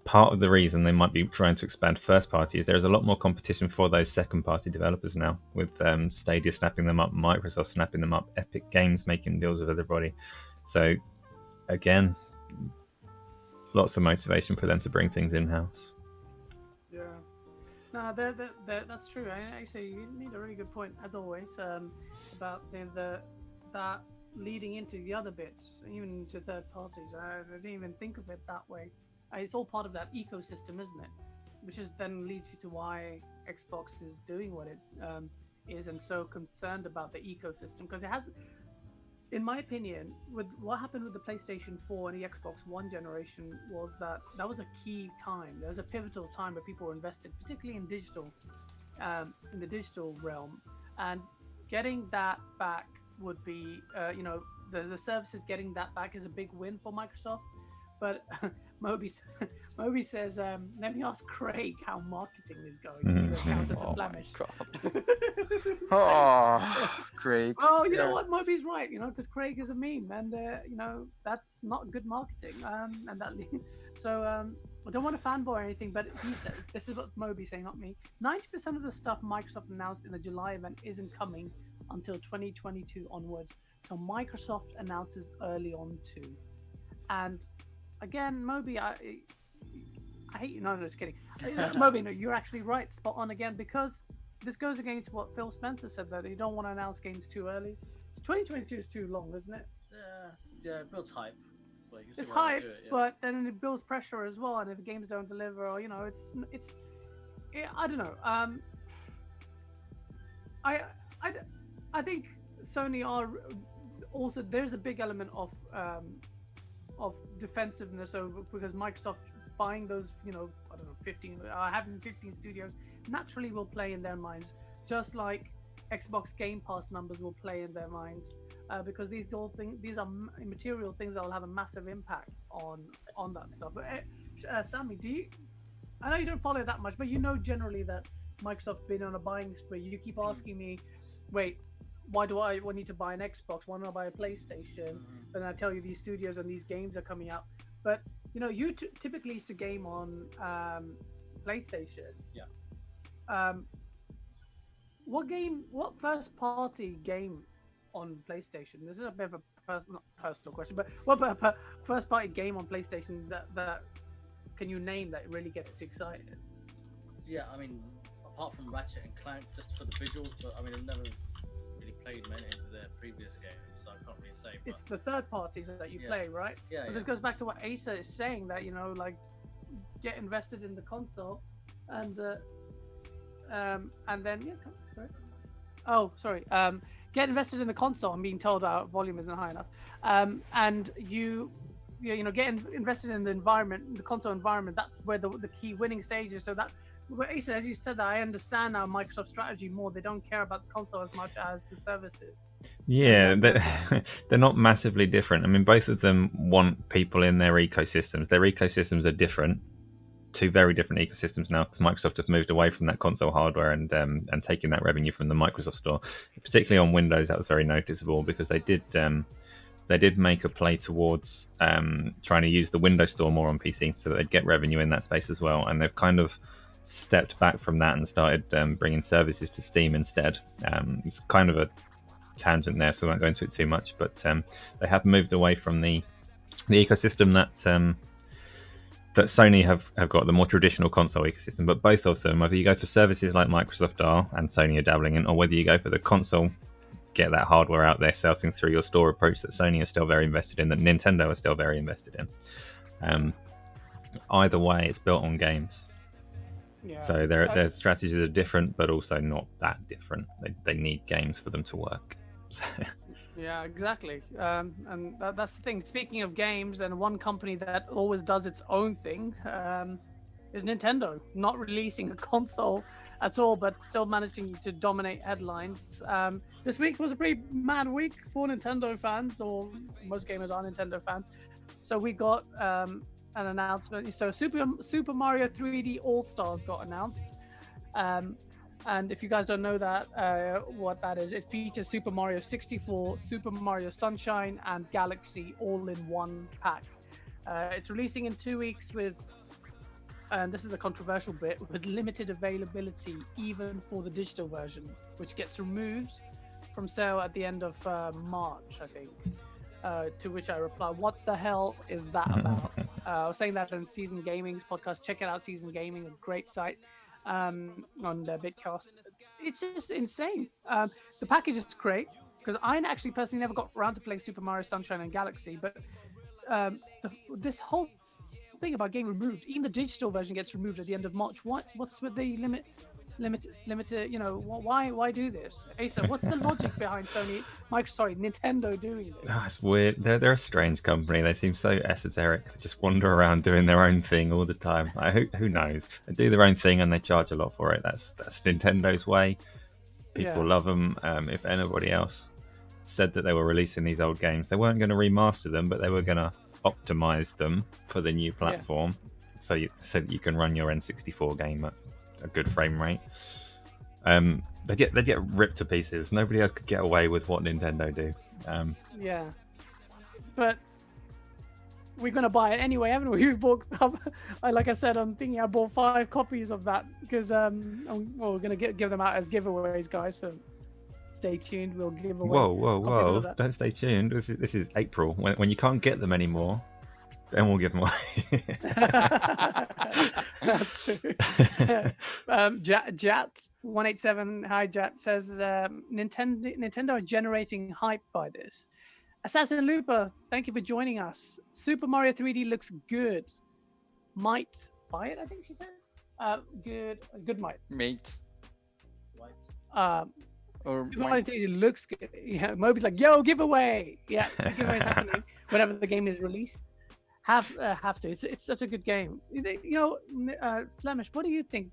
part of the reason they might be trying to expand first party is there's a lot more competition for those second party developers now, with Stadia snapping them up, Microsoft snapping them up, Epic Games making deals with everybody. So again, lots of motivation for them to bring things in-house. Yeah. No, that's true. Actually, you made a really good point, as always, about that leading into the other bits, even to third parties. I didn't even think of it that way. It's all part of that ecosystem, isn't it? Which is then leads you to why Xbox is doing what it is, and so concerned about the ecosystem, because it has, in my opinion, with what happened with the PlayStation 4 and the Xbox One generation, was that was a key time. There was a pivotal time where people were invested, particularly in digital, in the digital realm, and getting that back would be, the services getting that back is a big win for Microsoft. But Moby says, let me ask Craig how marketing is going. He's a counter to Flemish. Oh, Craig. Oh, you know what? Moby's right, because Craig is a meme, and that's not good marketing. And that so I don't want to fanboy or anything, but he says, this is what Moby's saying, not me. 90% of the stuff Microsoft announced in the July event isn't coming until 2022 onwards. So Microsoft announces early on too. And again, Moby, I hate you. No, just kidding. Moby, no, you're actually right. Spot on again, because this goes against what Phil Spencer said, that you don't want to announce games too early. 2022 is too long, isn't it? Yeah, it builds hype. But you can see It's why they hype, do it, yeah. but then it builds pressure as well. And if the games don't deliver, or I don't know. I think Sony are also, there's a big element of defensiveness over, because Microsoft buying those, I don't know, 15, having 15 studios naturally will play in their minds, just like Xbox Game Pass numbers will play in their minds, because these are immaterial things that will have a massive impact on that stuff. But Sammy, I know you don't follow that much, but generally that Microsoft's been on a buying spree. You keep asking me, wait, why do I need to buy an Xbox? Why don't I buy a PlayStation? And I tell you these studios and these games are coming out. But you typically used to game on PlayStation. Yeah. What first party game on PlayStation? This is a bit of a not personal question, but what first party game on PlayStation that can you name that really gets us excited? Yeah, I mean, apart from Ratchet and Clank, just for the visuals, but I mean, I've never really played many of their previous games, so I can't really say. But It's the third parties that you play, right? Yeah, But this goes back to what Asa is saying, that like get invested in the console, and then sorry. Oh, sorry. Get invested in the console. I'm being told our volume isn't high enough. And get invested in the environment, the console environment. That's where the key winning stage is. So that, Asa, as you said, that I understand now Microsoft's strategy more. They don't care about the console as much as the services. Yeah, they're not massively different. I mean, both of them want people in their ecosystems. Their ecosystems are different, two very different ecosystems now, because Microsoft has moved away from that console hardware and taking that revenue from the Microsoft Store. Particularly on Windows, that was very noticeable, because they did make a play towards trying to use the Windows Store more on PC, so that they'd get revenue in that space as well. And they've kind of stepped back from that and started bringing services to Steam instead. It's kind of a tangent there, so I won't go into it too much, but they have moved away from the ecosystem that Sony have got, the more traditional console ecosystem. But both of them, whether you go for services like Microsoft are and Sony are dabbling in, or whether you go for the console, get that hardware out there, sell things through your store approach that Sony is still very invested in, that Nintendo are still very invested in. Either way, it's built on games. Yeah. So their strategies are different, but also not that different. They need games for them to work. Yeah, exactly. And that's the thing. Speaking of games, and one company that always does its own thing is Nintendo, not releasing a console at all, but still managing to dominate headlines. This week was a pretty mad week for Nintendo fans, or most gamers are Nintendo fans. So we got an announcement. So Super Mario 3D All Stars got announced. And if you guys don't know what that is, it features Super Mario 64, Super Mario Sunshine, and Galaxy all in one pack. It's releasing in 2 weeks and this is the controversial bit, with limited availability even for the digital version, which gets removed from sale at the end of March, I think. To which I reply, what the hell is that about? I was saying that on Season Gaming's podcast. Check it out, Season Gaming, a great site. On the Bitcast. It's just insane. The package is great, because I actually personally never got around to playing Super Mario Sunshine and Galaxy, but this whole thing about getting removed, even the digital version gets removed at the end of March. What's with the limited? Why do this? Asa, what's the logic behind Nintendo doing this? It's weird. They're a strange company. They seem so esoteric. They just wander around doing their own thing all the time. Who knows? They do their own thing and they charge a lot for it. That's Nintendo's way. People love them. If anybody else said that they were releasing these old games, they weren't going to remaster them, but they were going to optimize them for the new platform, so that you can run your N64 game at a good frame rate. They get ripped to pieces. Nobody else could get away with what Nintendo do. But we're gonna buy it anyway, haven't we? We bought, like I said, I'm thinking I bought 5 copies of that because we're gonna give them out as giveaways, guys. So stay tuned. We'll give away Whoa, whoa, copies of whoa! that. Don't stay tuned. This is April when you can't get them anymore. Then we'll give them away. That's true. Jat187, hi Jat, says Nintendo are generating hype by this. Assassin Looper, thank you for joining us. Super Mario 3D looks good. Might buy it, I think she says. Good might. Mate. Right. Or Super Mario 3D looks good. Yeah, Moby's like, yo, giveaway. Yeah, the giveaway is happening whenever the game is released. Have to. It's such a good game. Flemish, what do you think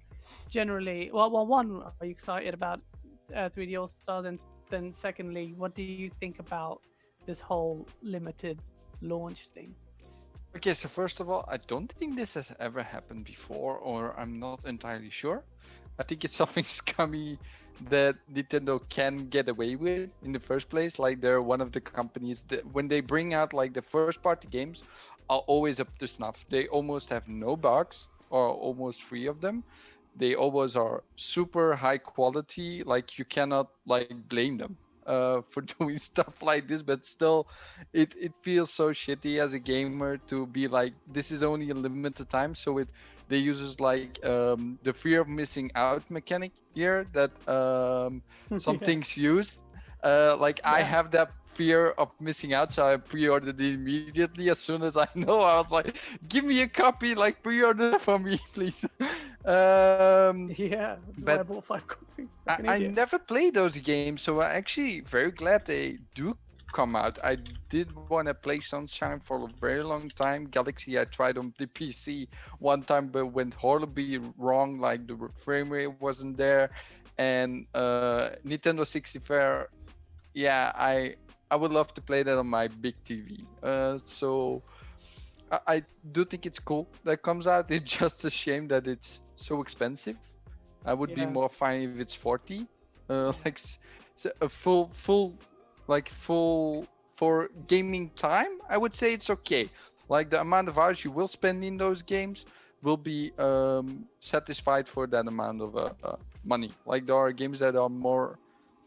generally? Well, one, are you excited about 3D All Stars, and then secondly, what do you think about this whole limited launch thing? Okay, so first of all, I don't think this has ever happened before, or I'm not entirely sure. I think it's something scummy that Nintendo can get away with in the first place. Like they're one of the companies that when they bring out like the first party games are always up to snuff. They almost have no bugs or almost free of them. They always are super high quality. Like you cannot like blame them for doing stuff like this, but still it feels so shitty as a gamer to be like, this is only a limited time. So they uses like the fear of missing out mechanic here that some things use. I have that fear of missing out, so I pre-ordered it immediately as soon as I know. I was like, give me a copy, like pre-order it for me, please. Yeah, that's why I bought 5 copies. I never played those games, so I'm actually very glad they do come out. I did want to play Sunshine for a very long time. Galaxy I tried on the PC one time, but went horribly wrong, like the frame rate wasn't there. And Nintendo 64, yeah, I would love to play that on my big TV. So I do think it's cool that comes out. It's just a shame that it's so expensive. I would be more fine if it's 40. A full for gaming time. I would say it's okay. Like the amount of hours you will spend in those games will be satisfied for that amount of money. Like there are games that are more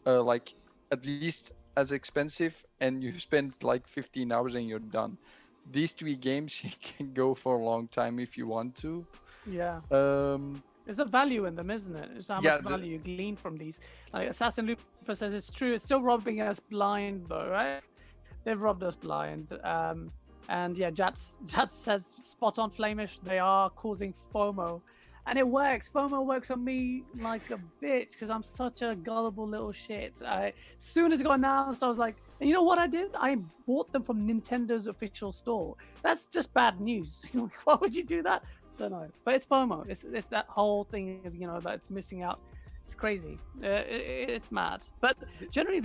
like at least as expensive, and you spend like 15 hours and you're done. These 3 games you can go for a long time if you want to. Yeah. There's a value in them, isn't it? It's how much value you glean from these. Like Assassin Looper says, it's true. It's still robbing us blind, though, right? They've robbed us blind. And yeah, Jats says spot on, Flamish. They are causing FOMO, and it works. FOMO works on me like a bitch because I'm such a gullible little shit. As soon as it got announced, I was like, and you know what I did? I bought them from Nintendo's official store. That's just bad news. Why would you do that? Don't know. But it's FOMO. It's that whole thing, that it's missing out. It's crazy. It's mad. But generally,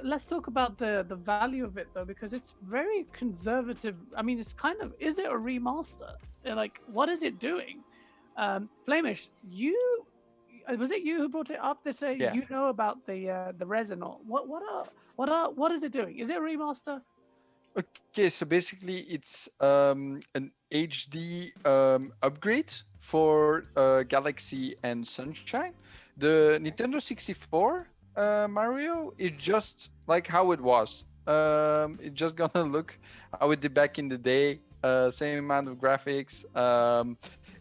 let's talk about the value of it though, because it's very conservative. I mean, it's kind of, is it a remaster? Like, what is it doing? Flamish, was it you who brought it up to say you know about the resin? What is it doing? Is it a remaster? Okay, so basically it's an HD upgrade for Galaxy and Sunshine. The Nintendo 64 Mario is just like how it was. It's just gonna look how it did back in the day. Same amount of graphics.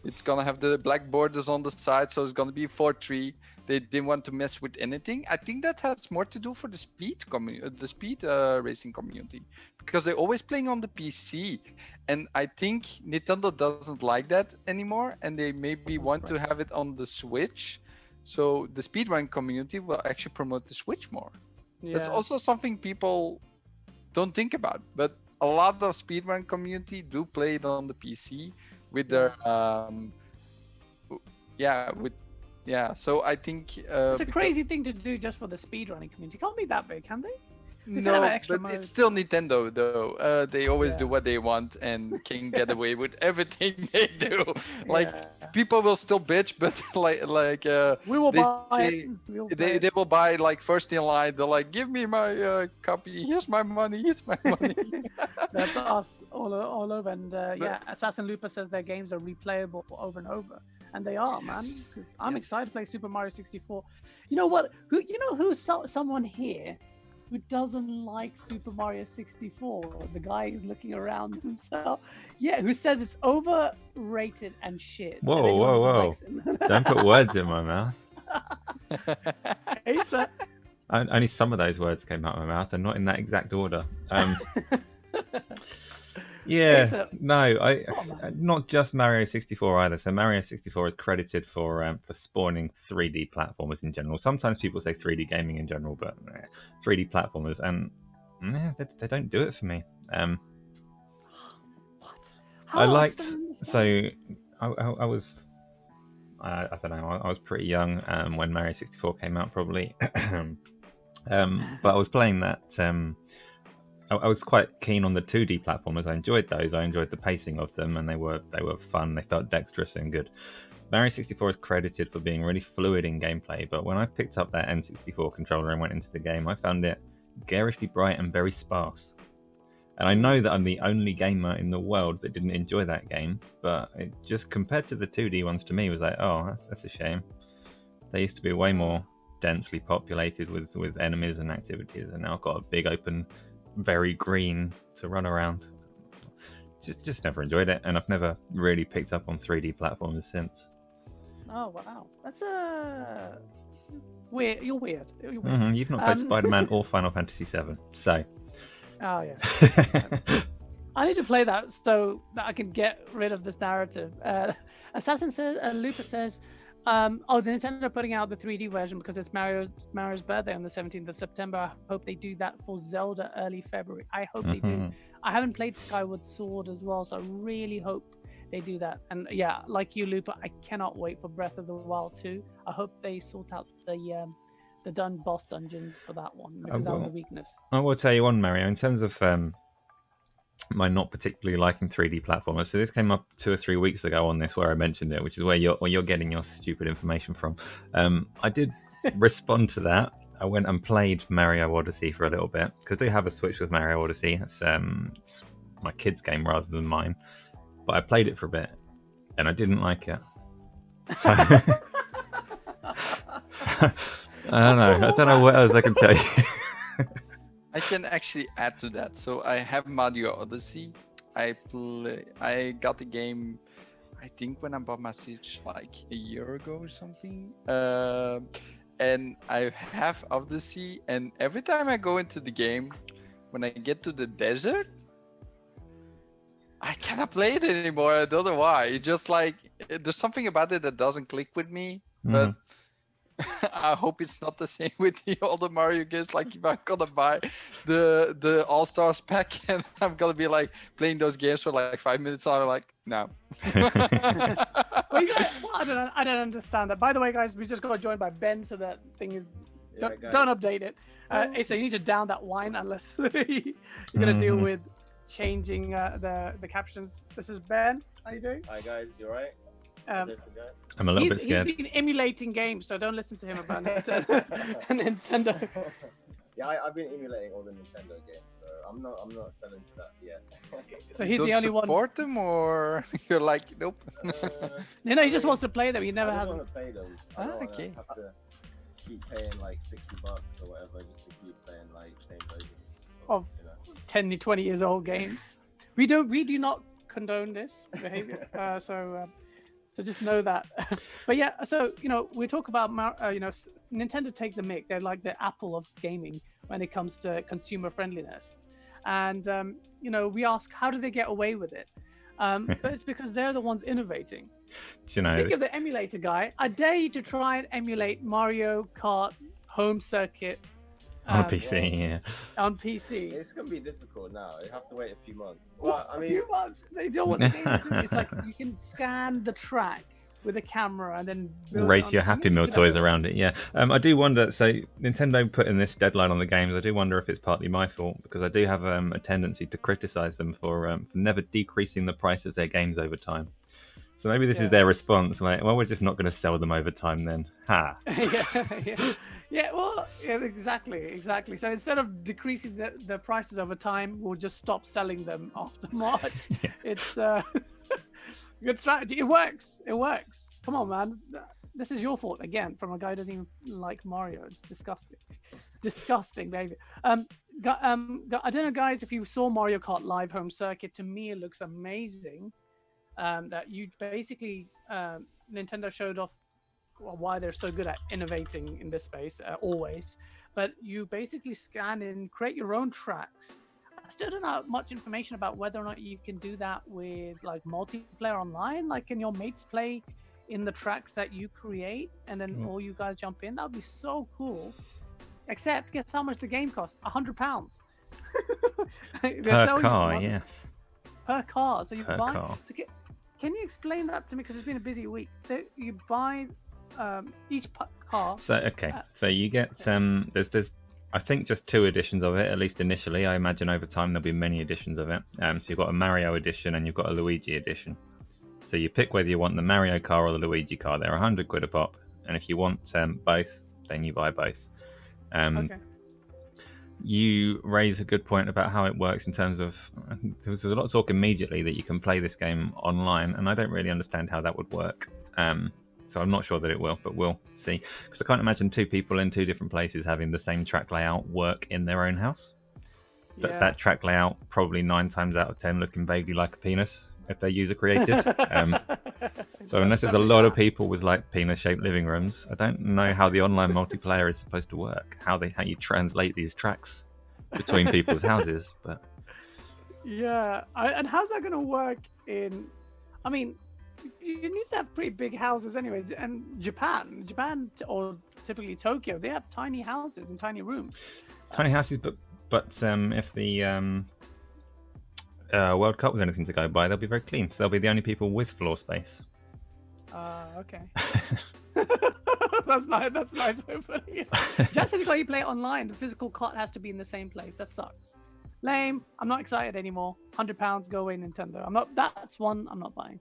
It's gonna have the black borders on the side, so it's gonna be 4:3. They didn't want to mess with anything. I think that has more to do for the speed racing community, because they're always playing on the PC, and I think Nintendo doesn't like that anymore, and they maybe want to have it on the Switch. So the speedrun community will actually promote the Switch more. Yeah. That's also something people don't think about, but a lot of speedrun community do play it on the PC with their so I think it's a crazy thing to do just for the speedrunning community. Can't be that big, can they? No, but it's still Nintendo though. They always do what they want and can get away with everything they do. People will still bitch, but we will buy it. They will buy like first in line. They're like, give me my copy. Here's my money. Here's my money. That's us all over. And Assassin Looper says their games are replayable over and over, and they are, man. I'm excited to play Super Mario 64. You know what? Who's someone here who doesn't like Super Mario 64? The guy who's looking around himself. Yeah, who says it's overrated and shit. Whoa, and anyone whoa, who whoa. likes it- Don't put words in my mouth. Hey, sir. Only some of those words came out of my mouth, and not in that exact order. Yeah, so- no, Oh, man. not just Mario 64 either. So Mario 64 is credited for spawning 3D platformers in general. Sometimes people say 3D gaming in general, but 3D platformers, and they don't do it for me. What? I liked don't understand. so I was I don't know, I was pretty young when Mario 64 came out, probably. But I was playing that. I was quite keen on the 2D platformers. I enjoyed those. I enjoyed the pacing of them, and they were fun. They felt dexterous and good. Mario 64 is credited for being really fluid in gameplay, but when I picked up that N64 controller and went into the game, I found it garishly bright and very sparse. And I know that I'm the only gamer in the world that didn't enjoy that game, but it just, compared to the 2D ones, to me was like, oh, that's a shame. They used to be way more densely populated with enemies and activities, and now I've got a big open, very green to run around. Just never enjoyed it, and I've never really picked up on 3D platformers since. Oh wow, that's weird. You're weird. You've not played Spider-Man or Final Fantasy VII, so. Oh yeah. I need to play that so that I can get rid of this narrative. Assassin says, Looper says, the Nintendo are putting out the 3D version because it's Mario's birthday on the 17th of September. I hope they do that for Zelda early February. I hope they do. I haven't played Skyward Sword as well, so I really hope they do that. And yeah, like you, Looper, I cannot wait for Breath of the Wild 2. I hope they sort out the boss dungeons for that one, because that was a weakness. I will tell you one, Mario, in terms of my not particularly liking 3D platformers. So this came up 2 or 3 weeks ago on this, where I mentioned it, which is where you're getting your stupid information from. I did respond to that. I went and played Mario Odyssey for a little bit, because I do have a Switch with Mario Odyssey. It's my kid's game rather than mine. But I played it for a bit, and I didn't like it. So I don't know what else I can tell you. I can actually add to that. So I have Mario Odyssey. I got the game, I think, when I bought my Switch like a year ago or something. And I have Odyssey, and every time I go into the game, when I get to the desert, I cannot play it anymore. I don't know why. It's just like, there's something about it that doesn't click with me. But I hope it's not the same with the other Mario games. Like, if I'm gonna buy the All Stars pack and I'm gonna be like playing those games for like 5 minutes, I'm like, no. Well, I don't understand that. By the way, guys, we just got joined by Ben, so that thing is don't update it. So you need to down that wine unless you're gonna deal with changing the captions. This is Ben. How you doing? Hi guys, you alright? I'm a little bit scared. He's been emulating games, so don't listen to him about Nintendo. Yeah, I've been emulating all the Nintendo games, so I'm not selling to that yet. So he's the only one. Support them, or you're like, nope. No, he just wants to play them. He never has. I want to play them. I don't okay. have to keep paying like $60 or whatever just to keep playing like same versions. So, Of 10 to 20 years old games. We do not condone this behavior. So just know that. But yeah, so we talk about Nintendo take the mick. They're like the Apple of gaming when it comes to consumer friendliness. And we ask, how do they get away with it? But it's because they're the ones innovating. Speaking of the emulator guy, I dare you to try and emulate Mario Kart Home Circuit on PC. Yeah. On PC. It's gonna be difficult now. You have to wait a few months. Well, I mean, a few months. They don't want the game to do. It's like you can scan the track with a camera and then race your Happy Meal toys around it. Yeah. I do wonder. So Nintendo putting this deadline on the games. I do wonder if it's partly my fault, because I do have a tendency to criticize them for never decreasing the price of their games over time. So maybe this is their response. Like, well, we're just not going to sell them over time then. Ha. Exactly. So instead of decreasing the prices over time, we'll just stop selling them after March. It's good strategy. It works. Come on, man. this is your fault again from a guy who doesn't even like Mario. It's disgusting, disgusting behavior. I don't know, guys, if you saw Mario Kart Live Home Circuit. To me, it looks amazing. That you basically Nintendo showed off why they're so good at innovating in this space always. But you basically scan and create your own tracks. I still don't know much information about whether or not you can do that with like multiplayer online. Like, can your mates play in the tracks that you create, and then all you guys jump in? That would be so cool. Except, guess how much the game costs? £100. Per car, yes. Per car. So you Per buy. car. So can you explain that to me? Because it's been a busy week. You buy each car. So okay, so you get there's I think just 2 editions of it, at least initially. I imagine over time there'll be many editions of it. So you've got a Mario edition and you've got a Luigi edition. So you pick whether you want the Mario car or the Luigi car. They're £100 a pop, and if you want both, then you buy both. Okay. You raise a good point about how it works in terms of there's a lot of talk immediately that you can play this game online, and I don't really understand how that would work. So I'm not sure that it will, but we'll see. Because I can't imagine 2 people in 2 different places having the same track layout work in their own house. That track layout probably 9 times out of 10 looking vaguely like a penis if they're user created. So unless there's a lot of people with like penis-shaped living rooms, I don't know how the online multiplayer is supposed to work. How you translate these tracks between people's houses, but yeah, and how's that going to work in? I mean, you need to have pretty big houses anyway. And Japan, or typically Tokyo, they have tiny houses and tiny rooms. Tiny houses, but if the World Cup was anything to go by, they'll be very clean. So they'll be the only people with floor space. Okay. That's nice. That's nice way of putting it. Just because you play it online, the physical cart has to be in the same place. That sucks. Lame. I'm not excited anymore. £100, go away, Nintendo. I'm not. That's one I'm not buying.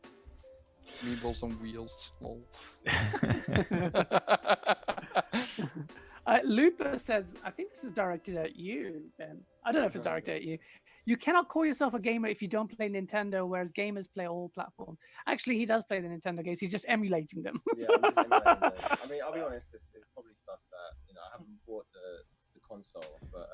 Meebles on wheels. Lol. Looper says, I think this is directed at you, Ben. I don't know if it's directed at you. You cannot call yourself a gamer if you don't play Nintendo, whereas gamers play all platforms. Actually, he does play the Nintendo games. He's just emulating them. Yeah, I'm just emulating them. I mean, I'll be honest. It probably sucks that I haven't bought the console, but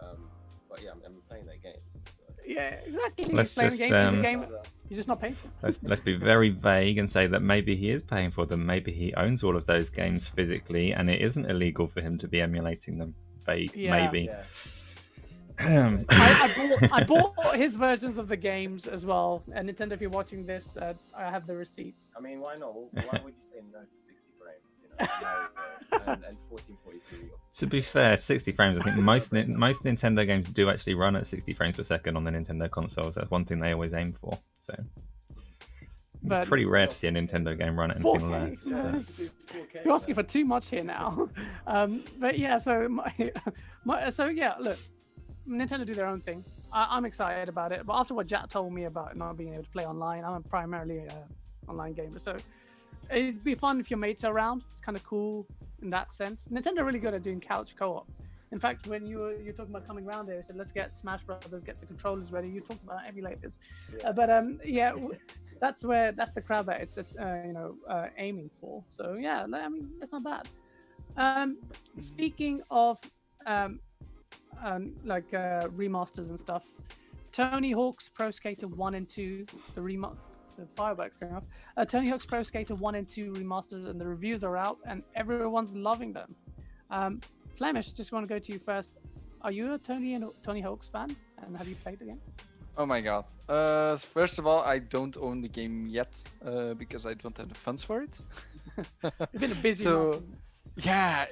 yeah, I'm playing their games. So. Yeah, exactly. Let's He's playing just, the game. He's a gamer. He's just not paying for them. let's be very vague and say that maybe he is paying for them. Maybe he owns all of those games physically, and it isn't illegal for him to be emulating them. Vague, maybe. Yeah. I bought his versions of the games as well. And Nintendo, if you're watching this, I have the receipts. I mean, why not? Why would you say no to 60 frames? And 1440p. To be fair, 60 frames. I think most Nintendo games do actually run at 60 frames per second on the Nintendo consoles. That's one thing they always aim for. So, But pretty rare to see a Nintendo game run at anything 4K. less. You're asking for too much here now. But yeah, so look, Nintendo do their own thing. I'm excited about it. But after what Jack told me about not being able to play online, I'm primarily an online gamer. So it'd be fun if your mates are around. It's kind of cool in that sense. Nintendo are really good at doing couch co-op. In fact, when you were talking about coming around here, I said, let's get Smash Brothers, get the controllers ready. You talked about emulators. Yeah. That's the crowd that it's aiming for. So yeah, I mean, it's not bad. Speaking of remasters and stuff, Tony Hawk's Pro Skater 1 and 2, the fireworks going off. Tony Hawk's Pro Skater 1 and 2 remasters, and the reviews are out, and everyone's loving them. Flemish, just want to go to you first. Are you a Tony Hawk's fan, and have you played the game? Oh my god. First of all, I don't own the game yet because I don't have the funds for it. It's been a busy month. Yeah,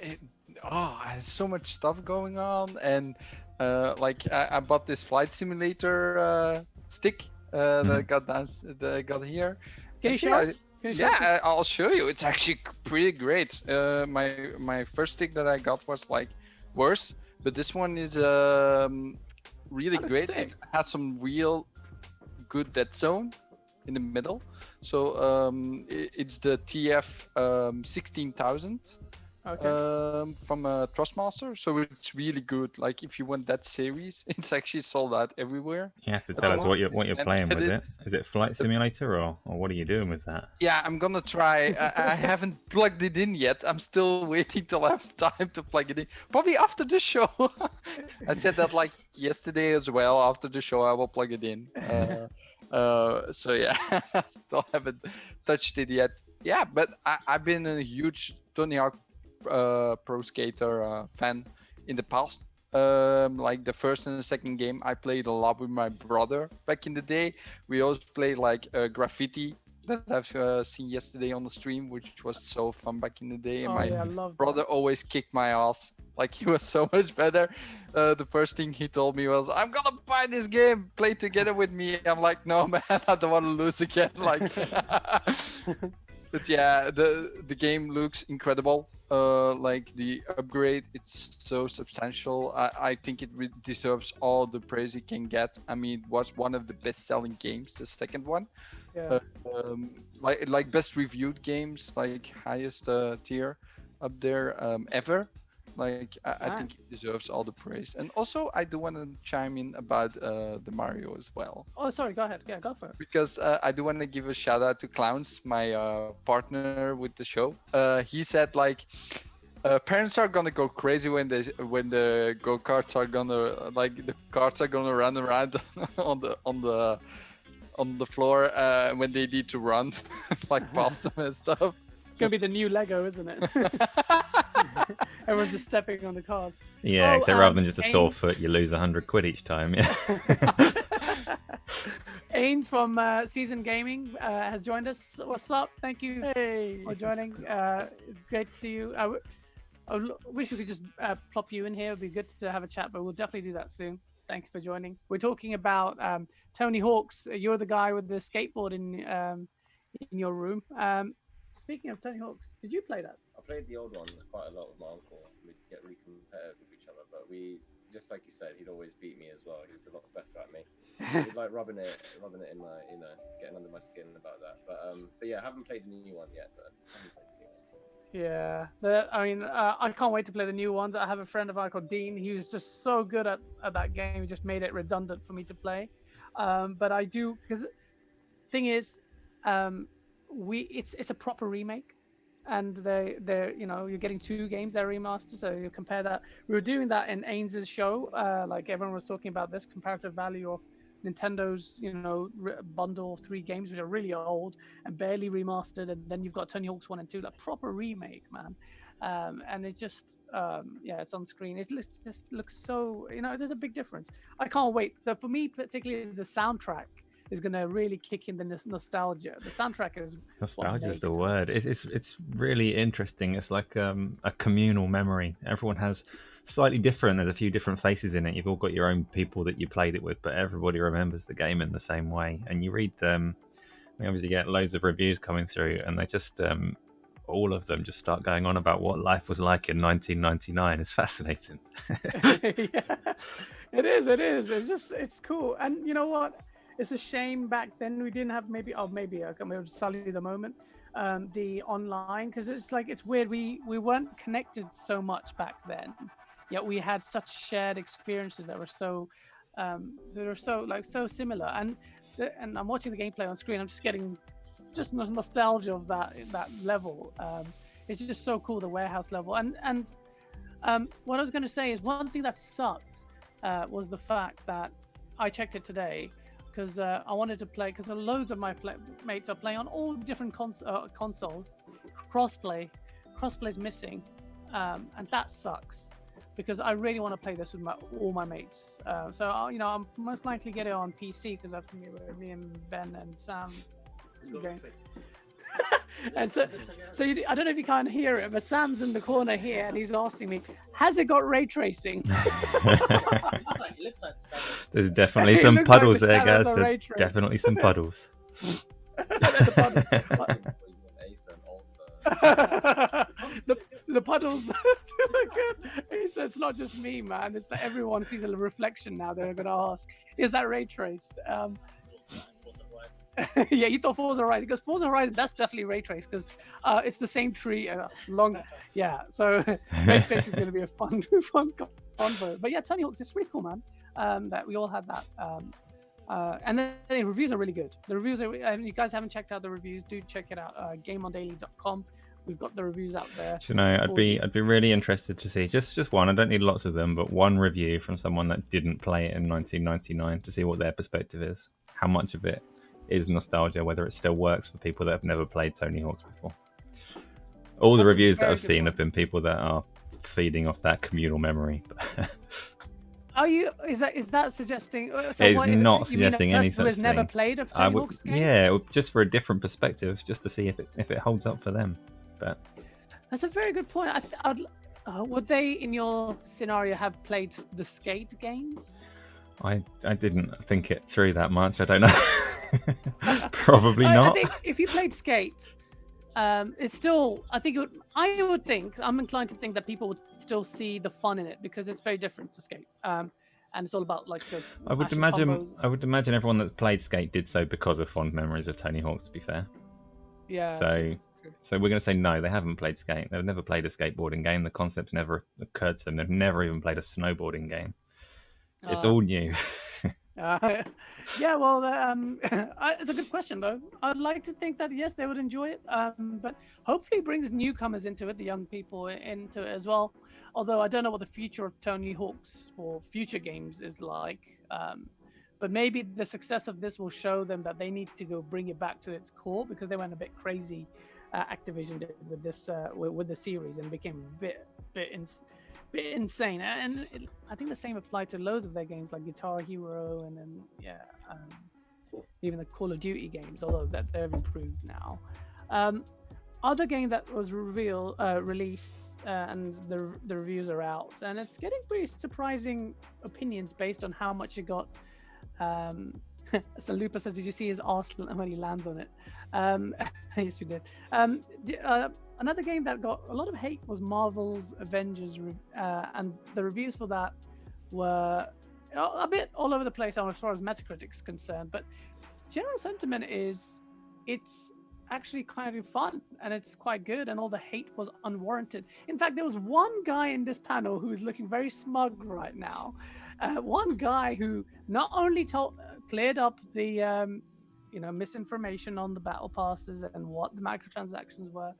I had so much stuff going on, and I bought this flight simulator stick that I got here. Can you show us? I'll show you. It's actually pretty great. My first stick that I got was like worse, but this one is really great. Sick. It has some real good dead zone in the middle. So it's the TF 16,000. Okay. from Trustmaster, so it's really good. Like if you want that series, it's actually sold out everywhere. You have to At tell the us what moment, you're and playing get with it. it. Is it Flight Simulator or what are you doing with that? Yeah, I'm gonna try. I haven't plugged it in yet. I'm still waiting till I have time to plug it in. Probably after the show. I said that like yesterday as well. After the show, I will plug it in. So yeah, I still haven't touched it yet. Yeah, but I've been a huge Tony Hawk Pro Skater fan in the past. Like the first and the second game, I played a lot with my brother back in the day. We always played like graffiti that I've seen yesterday on the stream, which was so fun back in the day. And Oh my yeah, I love brother always kicked my ass. Like he was so much better. The first thing he told me was, "I'm gonna buy this game. Play together with me." I'm like, "No, man, I don't want to lose again." Like, but yeah, the game looks incredible. Like the upgrade, it's so substantial. I think it deserves all the praise it can get. I mean, it was one of the best-selling games. The second one. Yeah. Like best reviewed games, like highest tier up there ever. Like I Ah. think it deserves all the praise. And also I do want to chime in about the Mario as well, Oh, sorry. Go ahead. Yeah, go for it. because I do want to give a shout out to Clowns, my partner with the show. He said like parents are gonna go crazy when the go karts are gonna like the carts are gonna run around on the floor when they need to run like past them and stuff. It's gonna be the new Lego, isn't it? Everyone's just stepping on the cars. Yeah, Oh, except rather than just a sore Ains- foot, you lose 100 quid each time. Yeah. Ains from Season Gaming has joined us. What's up? Thank you Hey. for joining. It's great to see you. I wish we could just plop you in here. It'd be good to have a chat, but we'll definitely do that soon. Thank you for joining. We're talking about Tony Hawk's. You're the guy with the skateboard in your room. Speaking of Tony Hawk's, did you play that? I played the old one quite a lot with my uncle. We'd get really competitive with each other, but we, just like you said, he'd always beat me as well. He was a lot better at me. He'd like rubbing it in my, getting under my skin about that. But yeah, I haven't played the new one yet. But I haven't played the new one. Yeah, I can't wait to play the new ones. I have a friend of mine called Dean. He was just so good at that game. He just made it redundant for me to play. But I do, because thing is, it's a proper remake, and they're you're getting two games they're remastered. So you compare that. We were doing that in Ains's show. Like everyone was talking about this comparative value of Nintendo's bundle of 3 games which are really old and barely remastered, and then you've got Tony Hawk's 1 and 2, like proper remake, man. And it just it's on screen. It just looks so, there's a big difference. I can't wait. For me particularly, the soundtrack is going to really kick in the nostalgia. The soundtrack is Nostalgia is the word. It's really interesting. It's like a communal memory. Everyone has slightly different. There's a few different faces in it. You've all got your own people that you played it with, but everybody remembers the game in the same way. And you read them. We obviously get loads of reviews coming through, and they just all of them just start going on about what life was like in 1999. It's fascinating. Yeah, it is. It's cool. And you know what? It's a shame back then we didn't have maybe I'll sully the moment, the online, because it's weird. We weren't connected so much back then, yet we had such shared experiences that were so similar. And I'm watching the gameplay on screen. I'm just getting nostalgia of that level. It's just so cool, the warehouse level. And what I was going to say is one thing that sucked was the fact that I checked it today, because I wanted to play, because loads of my mates are playing on all different consoles. Crossplay's missing, and that sucks, because I really want to play this with all my mates. So I'm most likely get it on PC, because that's me and Ben and Sam. Okay. And so I don't know if you can't hear it, but Sam's in the corner here, and he's asking me, "Has it got ray tracing?" It looks like There's definitely It some looks like puddles the there, shadows guys. are There's ray traced. definitely some puddles. The puddles. He said it's not just me, man. It's that everyone sees a reflection now. They're going to ask, "Is that ray traced?" Yeah, you thought Forza Horizon, because Forza Horizon, that's definitely ray trace, because it's the same tree, long. Yeah, so ray trace is going to be a fun, fun convo. But yeah, Tony Hawk's is pretty cool, man. That we all had that. And then the reviews are really good. The reviews are, and you guys haven't checked out the reviews, do check it out. GameOnDaily.com. We've got the reviews out there. You know, I'd for be you. I'd be really interested to see just one. I don't need lots of them, but one review from someone that didn't play it in 1999 to see what their perspective is. How much of it is nostalgia? Whether it still works for people that have never played Tony Hawk's before. All the That's a reviews that very I've good seen point. have been people that are feeding off that communal memory. Are you? Is that suggesting? So It's what, not you mean a suggesting any person who has such never thing. played a I Tony would, Hawk's game? yeah, just for a different perspective, just to see if it holds up for them. But That's a very good point. Would they, in your scenario, have played the Skate games? I didn't think it through that much. I don't know. Probably I not. think if you played Skate, it's still. I think I'm inclined to think that people would still see the fun in it, because it's very different to Skate. And it's all about like the. I would mashing imagine. combos. I would imagine everyone that played Skate did so because of fond memories of Tony Hawk. To be fair, Yeah. so True. so we're going to say no. They haven't played Skate. They've never played a skateboarding game. The concept never occurred to them. They've never even played a snowboarding game. It's all new. Yeah, well, it's a good question though. I'd like to think that yes, they would enjoy it, but hopefully it brings newcomers into it, the young people into it as well. Although I don't know what the future of Tony Hawk's for future games is like, but maybe the success of this will show them that they need to go bring it back to its core, because they went a bit crazy. Activision did with this with the series, and became a bit insane. And I think the same applied to loads of their games like Guitar Hero, and then even the Call of Duty games, although that they've improved now. Other game that was released, and the reviews are out, and it's getting pretty surprising opinions based on how much it got. So Lupa says, "Did you see his arse when he lands on it?" Yes, we did. Another game that got a lot of hate was Marvel's Avengers, and the reviews for that were a bit all over the place as far as Metacritic's concerned. But general sentiment is it's actually kind of fun, and it's quite good, and all the hate was unwarranted. In fact, there was one guy in this panel who is looking very smug right now. One guy who not only cleared up the misinformation on the battle passes and what the microtransactions were,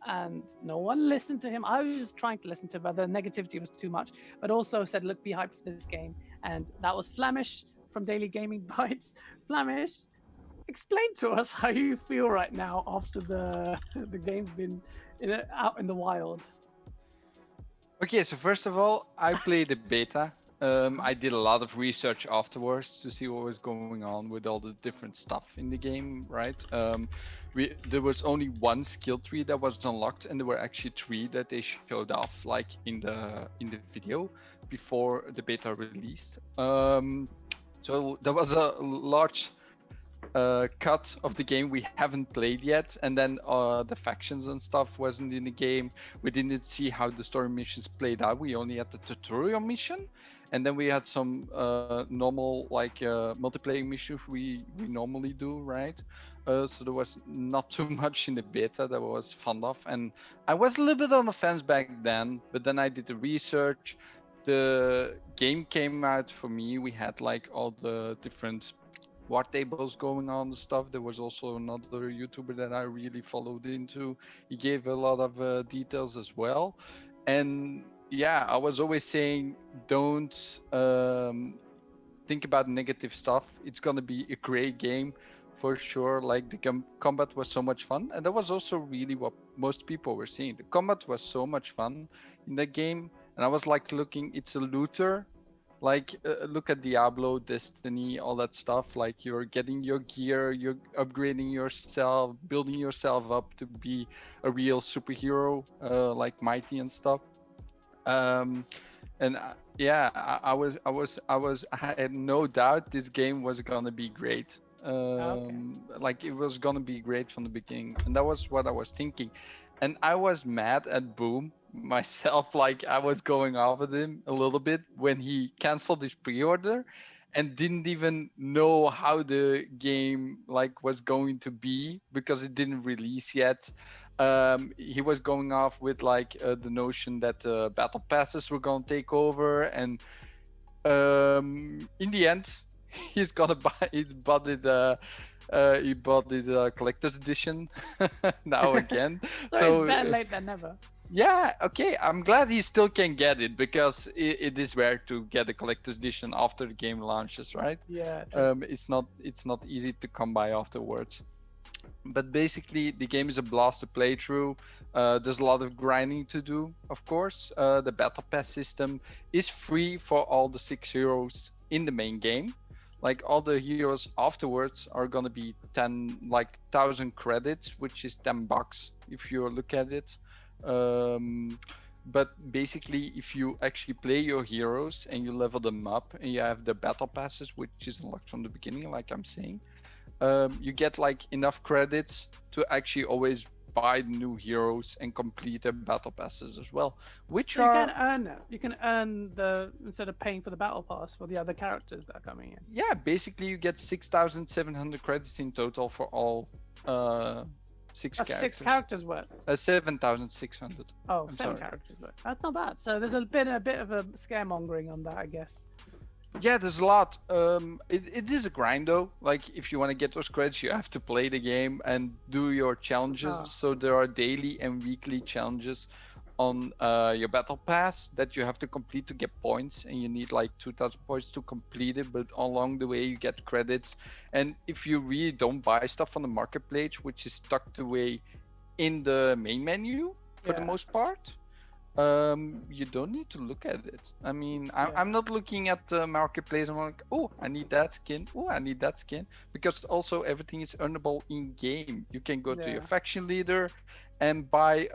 and no one listened to him. I was trying to listen to him, but the negativity was too much. But also said, look, be hyped for this game. And that was Flamish from Daily Gaming Bites. Flamish, explain to us how you feel right now after the game's been out in the wild. Okay, so first of all, I played the beta. I did a lot of research afterwards to see what was going on with all the different stuff in the game, right? There was only one skill tree that was unlocked, and there were actually three that they showed off, like in the video before the beta released. So there was a large cut of the game we haven't played yet, and then the factions and stuff wasn't in the game. We didn't see how the story missions played out. We only had the tutorial mission, and then we had some normal multiplayer missions we normally do, right? So there was not too much in the beta that was fun of, and I was a little bit on the fence back then, but then I did the research. The game came out for me. We had like all the different war tables going on and stuff. There was also another YouTuber that I really followed into. He gave a lot of details as well. And yeah, I was always saying, don't think about negative stuff. It's gonna be a great game for sure. Like the combat was so much fun, and that was also really what most people were saying. The combat was so much fun in that game, and I was like looking. It's a looter. Like look at Diablo, Destiny, all that stuff. Like you're getting your gear, you're upgrading yourself, building yourself up to be a real superhero, like Mighty and stuff. And yeah, I had no doubt this game was gonna be great. Like it was gonna be great from the beginning, and that was what I was thinking. And I was mad at Boom myself. Like I was going off at him a little bit when he canceled his pre-order, and didn't even know how the game like was going to be because it didn't release yet. He was going off with like the notion that battle passes were going to take over, and in the end, he's gonna buy. He bought his collector's edition now again. So it's better late than never. Yeah, okay. I'm glad he still can get it because it is rare to get a collector's edition after the game launches, right? Yeah. True. It's not easy to come by afterwards. But basically, the game is a blast to play through. There's a lot of grinding to do, of course. The battle pass system is free for all the 6 heroes in the main game. Like all the heroes afterwards are gonna be 1,000 credits, which is $10 if you look at it. But basically, if you actually play your heroes and you level them up and you have the battle passes, which is unlocked from the beginning, like I'm saying, you get like enough credits to actually always buy new heroes and complete their battle passes as well, which So are you can earn it. You can earn the instead of paying for the battle pass for the other characters that are coming in. yeah, basically you get 6,700 credits in total for all 6 That's characters. 6 characters worth. 7,600. Oh, I'm 7 sorry. characters worth. That's not bad. So there's a bit of a scaremongering on that, I guess. Yeah, there's a lot. It is a grind though. Like if you want to get those credits, you have to play the game and do your challenges. Ah. So there are daily and weekly challenges on your battle pass that you have to complete to get points, and you need like 2,000 points to complete it. But along the way, you get credits. And if you really don't buy stuff on the marketplace, which is tucked away in the main menu for the Yeah. most part, you don't need to look at it. I mean, Yeah. I'm not looking at the marketplace. I'm like, oh, I need that skin. Oh, I need that skin, because also everything is earnable in game. You can go to your Yeah. faction leader and buy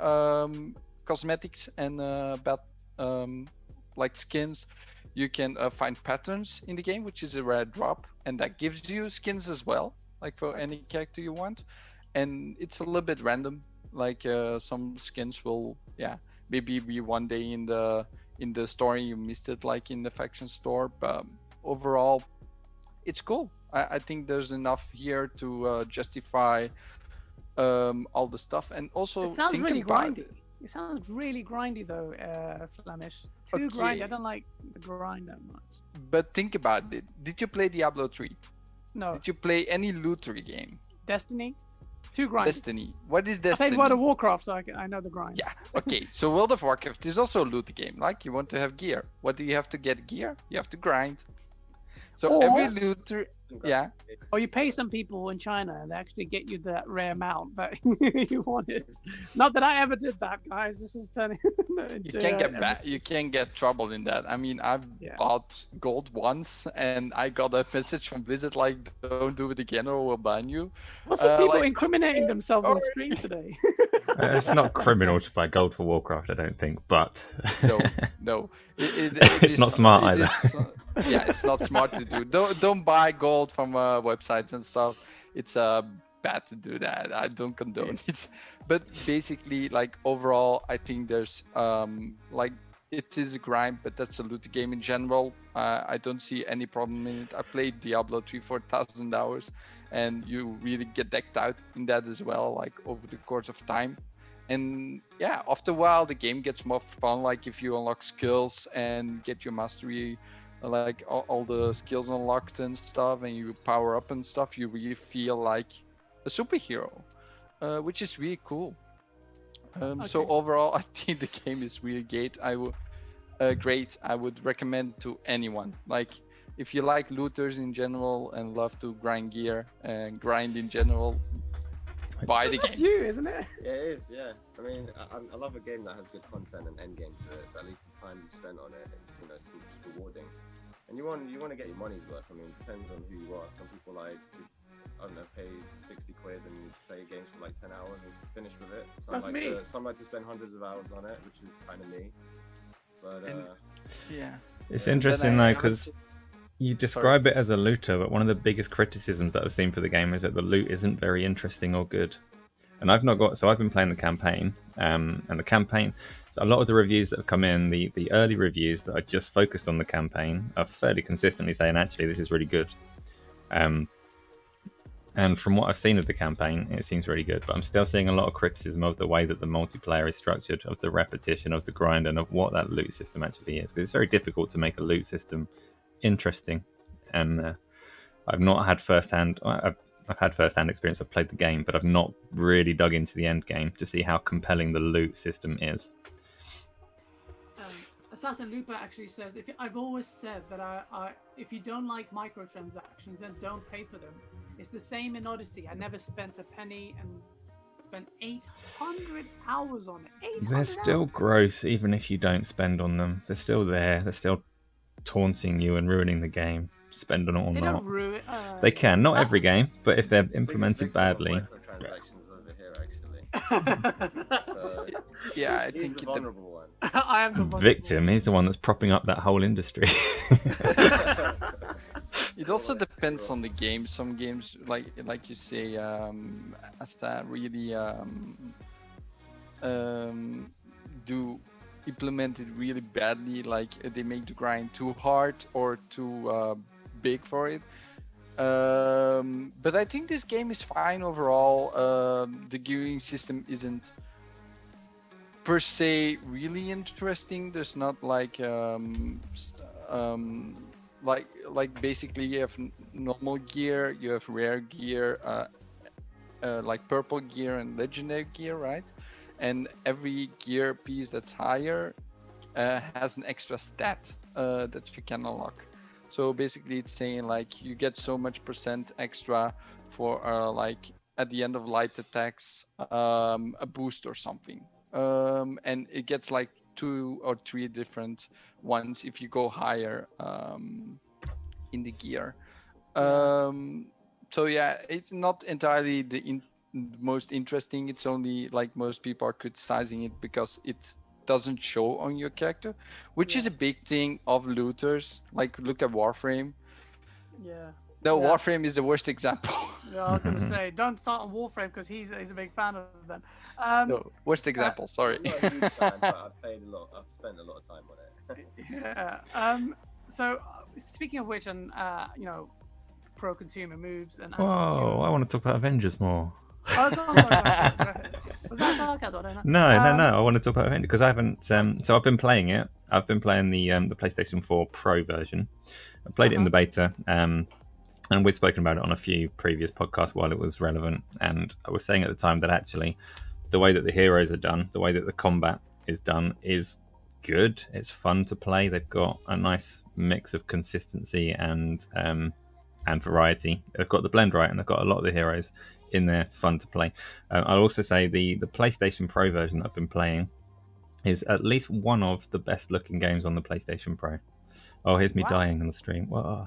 cosmetics and like skins. You can find patterns in the game, which is a rare drop, and that gives you skins as well, like for any character you want. And it's a little bit random. Like some skins will, yeah, maybe be one day in the store and you missed it, like in the faction store. But overall, it's cool. I think there's enough here to justify all the stuff, and also It sounds think really about grindy. It sounds really grindy though, Flemish. Too Okay. grindy. I don't like the grind that much. But think about it. Did you play Diablo 3? No. Did you play any lootery game? Destiny? Too grindy. Destiny. What is I Destiny? played World of Warcraft, so I know the grind. Yeah, okay. So World of Warcraft is also a loot game. Like, you want to have gear. What do you have to get gear? You have to grind. So Or- every looter, yeah. Or you pay some people in China and they actually get you that rare mount that you wanted. Not that I ever did that, guys. This is turning into You can't get back. You can't get trouble in that. I mean, I've Yeah. bought gold once, and I got a message from Blizzard like, "Don't do it again, or we'll ban you." What's with people like- incriminating themselves on Sorry. stream today? It's not criminal to buy gold for Warcraft, I don't think, but No. It's is not smart it either. is, yeah, it's not smart to do. Don't buy gold from websites and stuff. It's bad to do that. I don't condone it. But basically, like overall, I think there's like it is a grind, but that's a loot game in general. I don't see any problem in it. I played Diablo 3 for 1,000 hours, and you really get decked out in that as well, like over the course of time. And yeah, after a while, the game gets more fun. Like if you unlock skills and get your mastery, like all the skills unlocked and stuff, and you power up and stuff, you really feel like a superhero, which is really cool. So Okay. overall, I think the game is really great. Great. I would recommend to anyone. Like if you like looters in general and love to grind gear and grind in general, buy the That's game. you, isn't it? Yeah, it is. Yeah, I mean, I love a game that has good content and end game to it. So at least the time you spent on it, seems rewarding. And you want to get your money's worth. I mean, it depends on who you are. Some people like to, I don't know, pay 60 quid and play games for like 10 hours and finish with it. That's me. Some like to spend hundreds of hours on it, which is kind of me. But Yeah. it's Yeah. interesting Then I though, haven't because you describe it as a looter, but one of the biggest criticisms that I've seen for the game is that the loot isn't very interesting or good. And I've not got, so I've been playing the campaign, and the campaign, a lot of the reviews that have come in, the early reviews that are just focused on the campaign, are fairly consistently saying actually this is really good. And from what I've seen of the campaign, it seems really good. But I'm still seeing a lot of criticism of the way that the multiplayer is structured, of the repetition, of the grind, and of what that loot system actually is. Because it's very difficult to make a loot system interesting. And I've not had first-hand... I've had first-hand experience. I've played the game, but I've not really dug into the end game to see how compelling the loot system is. Assassin Looper actually says, I've always said that if you don't like microtransactions, then don't pay for them. It's the same in Odyssey. I never spent a penny and spent 800 hours on it. They're still gross, even if you don't spend on them. They're still there. They're still taunting you and ruining the game. Spend on it or They not. don't ruin. They can, not every game, but if they're implemented badly. Microtransactions over here, actually. So, Yeah, I he's think the vulnerable one. I am the vulnerable Victim, he's the one that's propping up that whole industry. it also depends on the game. Some games, like you say, Asta really do implement it really badly. Like they make the grind too hard or too big for it. But I think this game is fine overall. The gearing system isn't per se really interesting. There's not like basically you have normal gear, you have rare gear, like purple gear and legendary gear, right? And every gear piece that's higher has an extra stat that you can unlock. So basically it's saying like you get so much % extra for like at the end of light attacks, a boost or something. And it gets like 2 or 3 different ones if you go higher in the gear. So yeah, it's not entirely the most interesting. It's only like most people are criticizing it because it doesn't show on your character, which is a big thing of looters. Like look at Warframe. Yeah. No, Yeah. Warframe is the worst example. Yeah, I was going to say, don't start on Warframe because he's a big fan of them. No, worst example. Sorry. I'm not a huge fan, but I've spent a lot of time on it. Yeah. So speaking of which, and pro-consumer moves and Whoa, I want to talk about Avengers more. Oh, go on. Was that sarcasm? I don't know. No. I want to talk about Avengers because I haven't. So I've been playing it. I've been playing the PlayStation 4 Pro version. I played it in the beta, and we've spoken about it on a few previous podcasts while it was relevant. And I was saying at the time that actually, the way that the heroes are done, the way that the combat is done, is good. It's fun to play. They've got a nice mix of consistency and variety. They've got the blend right, and they've got a lot of the heroes in there fun to play. I'll also say the PlayStation Pro version that I've been playing is at least one of the best looking games on the PlayStation Pro. Oh, here's me dying on the stream. Whoa.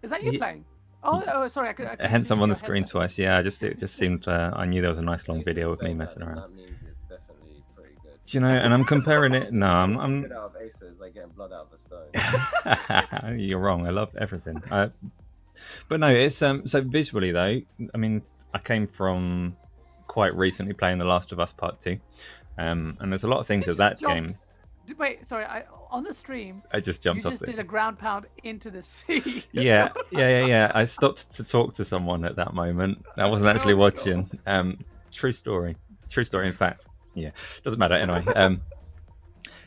Is that you playing? Oh, sorry. I couldn't Hence, see I'm on your the screen head twice. Yeah, it just seemed. I knew there was a nice long video of me messing around. That means it's definitely pretty good. Do you know? And I'm comparing it. No, I'm. Get out of Acer is like getting blood out of a stone. You're wrong. I love everything. But no, it's so visually though. I mean, I came from quite recently playing The Last of Us Part 2, and there's a lot of things of that game. Wait, sorry. On the stream, I just jumped off. You just did a ground pound into the sea. Yeah. I stopped to talk to someone at that moment. I wasn't actually watching. True story. In fact, yeah, doesn't matter anyway.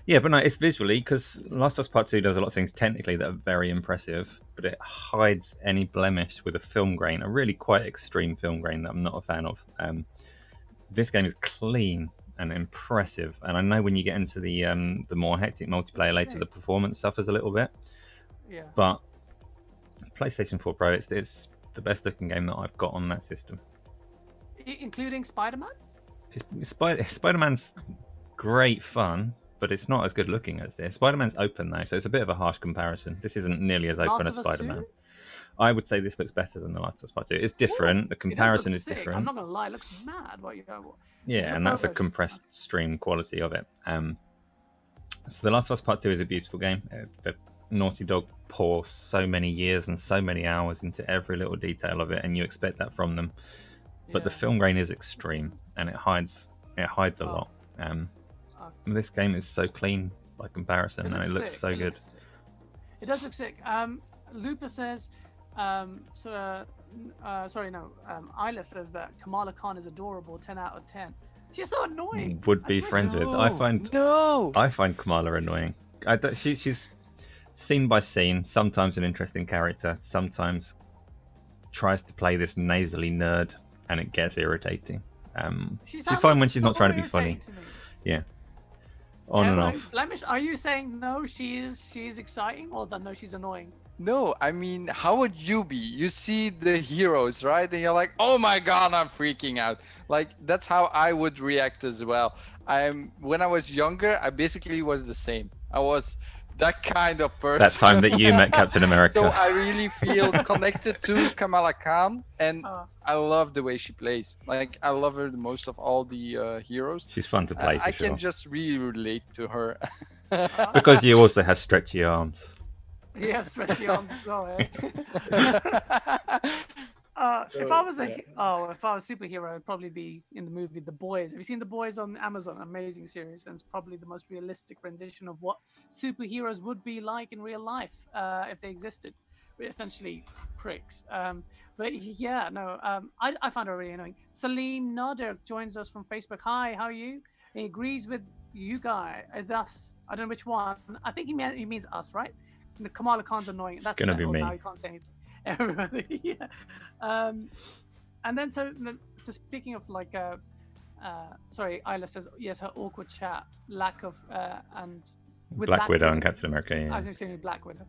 Yeah, but no, it's visually because Last of Us Part 2 does a lot of things technically that are very impressive, but it hides any blemish with a film grain, a really quite extreme film grain that I'm not a fan of. This game is clean and impressive, and I know when you get into the more hectic multiplayer later, the performance suffers a little bit. Yeah. But PlayStation 4 Pro, it's the best looking game that I've got on that system. Including Spider-Man? Spider-Man's great fun, but it's not as good looking as this. Spider-Man's open though, so it's a bit of a harsh comparison. This isn't nearly as open as Spider-Man. I would say this looks better than The Last of Us Part 2. It's different. The comparison is different. I'm not gonna lie, it looks mad. Yeah, and that's a compressed stream quality of it. So The Last of Us Part 2 is a beautiful game. The Naughty Dog pour so many years and so many hours into every little detail of it, and you expect that from them. But the film grain is extreme, and it hides a lot. This game is so clean by comparison, and it looks sick. so It good. looks sick. It does look sick. Looper says, Isla says that Kamala Khan is adorable, 10 out of 10. She's so annoying. Would I be swear friends she- with. No. I find Kamala annoying. She's scene by scene, sometimes an interesting character, sometimes tries to play this nasally nerd, and it gets irritating. She's fine when she's not trying to be funny. Yeah. On and off. Flemish, are you saying no, she's exciting, or that no, she's annoying? No, I mean, how would you be? You see the heroes, right? And you're like, oh my god, I'm freaking out. Like, that's how I would react as well. When I was younger, I basically was the same. I was that kind of person. That time that you met Captain America. So I really feel connected to Kamala Khan, and I love the way she plays. Like, I love her the most of all the heroes. She's fun to play, I for sure. can just really relate to her. Because you also have stretchy arms. You have stretchy arms as well, eh? If I was a superhero, I'd probably be in the movie The Boys. Have you seen The Boys on Amazon? Amazing series, and it's probably the most realistic rendition of what superheroes would be like in real life if they existed. We're essentially pricks. But yeah, no, I find it really annoying. Salim Nader joins us from Facebook. Hi, how are you? He agrees with you guys, us. I don't know which one. I think he means us, right? The Kamala Khan's annoying. That's gonna be me. Now you can't say anything. Everybody, yeah. And then so speaking of like, sorry, Isla says yes, her awkward chat, lack of and with Black Widow and Captain America. Yeah. I was saying Black Widow.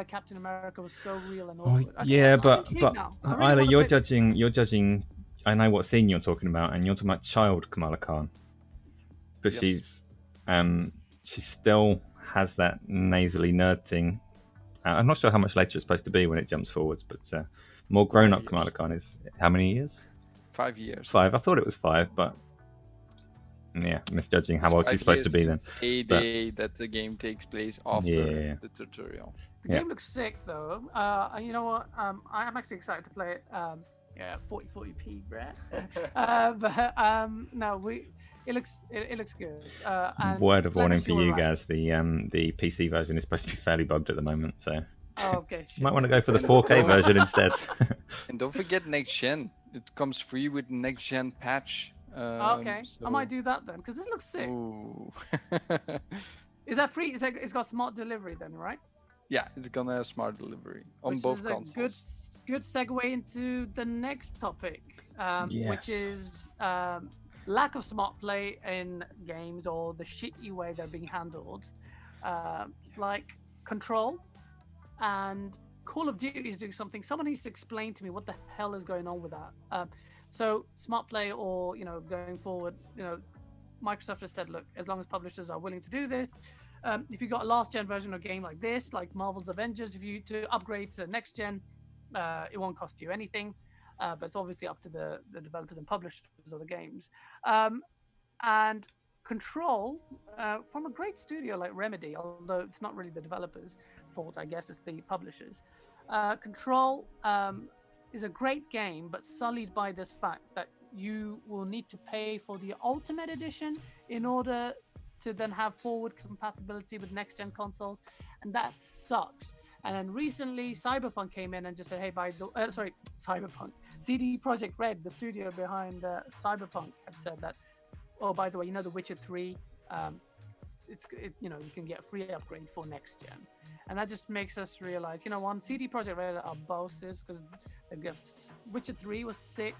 Captain America was so real and Oh, awkward. yeah, but Isla, you're judging. I know what scene you're talking about, and you're talking about child Kamala Khan. But Yes. she still has that nasally nerd thing. I'm not sure how much later it's supposed to be when it jumps forwards, but more grown-up Kamala Khan is how many years? 5 years. 5. I thought it was 5, but yeah, misjudging how old she's supposed to be then. A day that the game takes place after the tutorial. The game looks sick though. You know what? I'm actually excited to play it. 4040p, bruh. It looks good. And Word of warning Flemish, for you were guys: the PC version is supposed to be fairly bugged at the moment, so okay. you might want to go for the 4K version instead. And don't forget next gen. It comes free with next gen patch. Okay, I might do that then because this looks sick. Ooh. Is that free? It's got smart delivery then, right? Yeah, it's gonna have smart delivery on Which both is a consoles. good segue into the next topic, which Yes. is lack of smart play in games or the shitty way they're being handled, like Control and Call of Duty is doing something. Someone needs to explain to me what the hell is going on with that. So smart play, or going forward, Microsoft has said, look, as long as publishers are willing to do this, if you got a last gen version of a game like this, like Marvel's Avengers, if you to upgrade to next gen, it won't cost you anything. But it's obviously up to the developers and publishers of the games. And Control, from a great studio like Remedy, although it's not really the developers' fault, I guess it's the publishers. Control is a great game, but sullied by this fact that you will need to pay for the Ultimate Edition in order to then have forward compatibility with next-gen consoles, and that sucks. And then recently, Cyberpunk came in and just said, "Hey, Cyberpunk, CD Projekt Red, the studio behind Cyberpunk, have said that, oh, by the way, The Witcher 3, you can get a free upgrade for next gen." And that just makes us realize, one, CD Projekt Red are bosses because Witcher 3 was sick.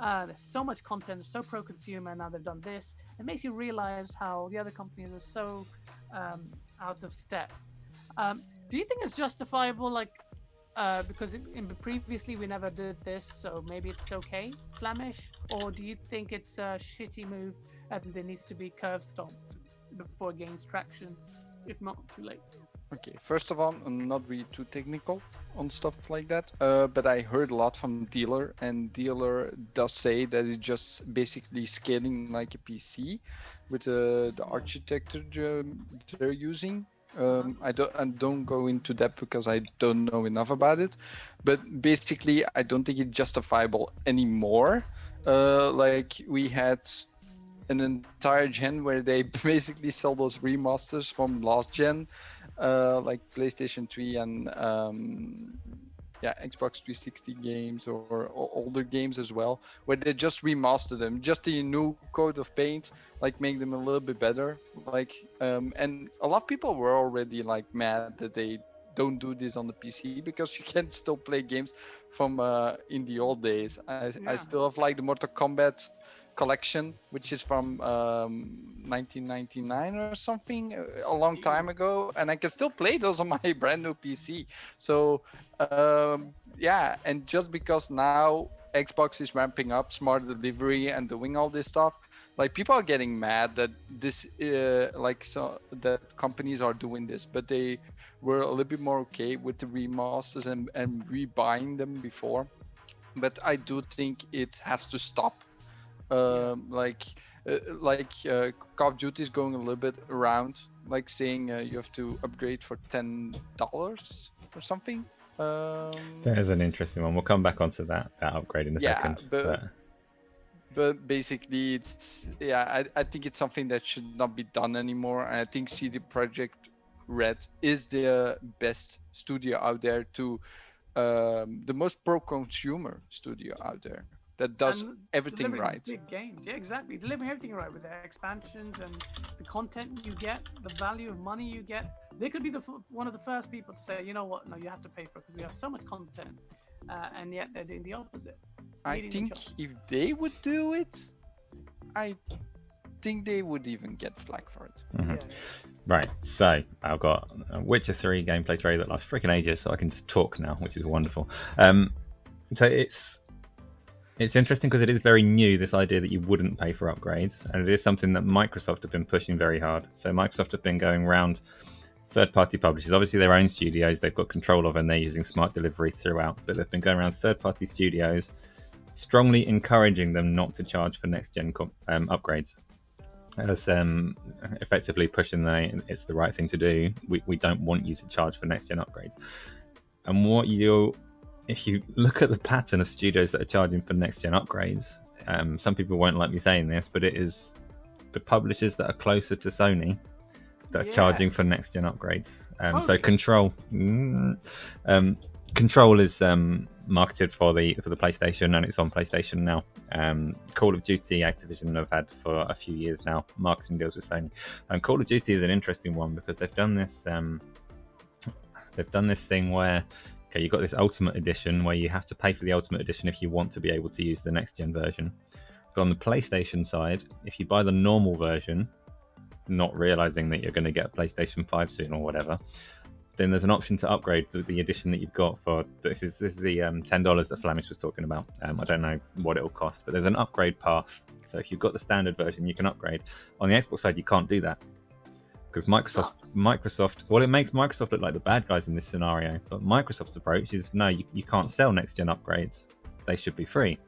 There's so much content, so pro-consumer, and now they've done this. It makes you realize how the other companies are so out of step. Do you think it's justifiable, because previously we never did this, so maybe it's okay, Flemish? Or do you think it's a shitty move and there needs to be curve stomped before it gains traction, if not too late? Okay, first of all, I'm not really too technical on stuff like that, but I heard a lot from Dealer, and Dealer does say that it's just basically scaling like a PC with the architecture they're using. I don't go into that because I don't know enough about it, but basically I don't think it's justifiable anymore. Like we had an entire gen where they basically sell those remasters from last gen, like PlayStation 3 and Xbox 360 games or older games as well, where they just remaster them, just a new coat of paint, like make them a little bit better. Like, and a lot of people were already like mad that they don't do this on the PC because you can still play games from in the old days. I still have like the Mortal Kombat collection, which is from 1999 or something, a long time ago, and I can still play those on my brand new PC. So yeah, and just because now Xbox is ramping up smart delivery and doing all this stuff, like people are getting mad that this that companies are doing this, but they were a little bit more okay with the remasters and rebuying them before. But I do think it has to stop. Call of Duty is going a little bit around, like saying you have to upgrade for $10 or something. That is an interesting one. We'll come back onto that upgrade in a second. But basically, it's I think it's something that should not be done anymore. And I think CD Projekt Red is the best studio out there to the most pro-consumer studio out there that does And everything delivering right. Big games, yeah, exactly. Delivering everything right with their expansions and the content you get, the value of money you get. They could be one of the first people to say, you know what, no, you have to pay for it because we have so much content, and yet they're doing the opposite. I think if they would do it, I think they would even get flack for it. Mm-hmm. Yeah. Right, so I've got a Witcher 3 gameplay trailer that lasts freaking ages, so I can just talk now, which is wonderful. So it's interesting because it is very new, this idea that you wouldn't pay for upgrades, and it is something that Microsoft have been pushing very hard. So Microsoft have been going around third-party publishers, obviously their own studios they've got control of and they're using smart delivery throughout, but they've been going around third-party studios, strongly encouraging them not to charge for next-gen upgrades. As effectively pushing it's the right thing to do. We don't want you to charge for next-gen upgrades. And if you look at the pattern of studios that are charging for next-gen upgrades, some people won't like me saying this, but it is the publishers that are closer to Sony that are charging for next-gen upgrades. So Control is marketed for the PlayStation, and it's on PlayStation now. Call of Duty, Activision have had for a few years now marketing deals with Sony. And Call of Duty is an interesting one because they've done this. They've done this thing where you've got this Ultimate Edition where you have to pay for the Ultimate Edition if you want to be able to use the next gen version. But on the PlayStation side, if you buy the normal version, not realizing that you're going to get a PlayStation 5 soon or whatever, then there's an option to upgrade the edition that you've got for this is the $10 that Flamis was talking about. I don't know what it'll cost, but there's an upgrade path. So if you've got the standard version, you can upgrade. On the Xbox side, you can't do that because Microsoft, well, it makes Microsoft look like the bad guys in this scenario. But Microsoft's approach is no, you can't sell next gen upgrades. They should be free.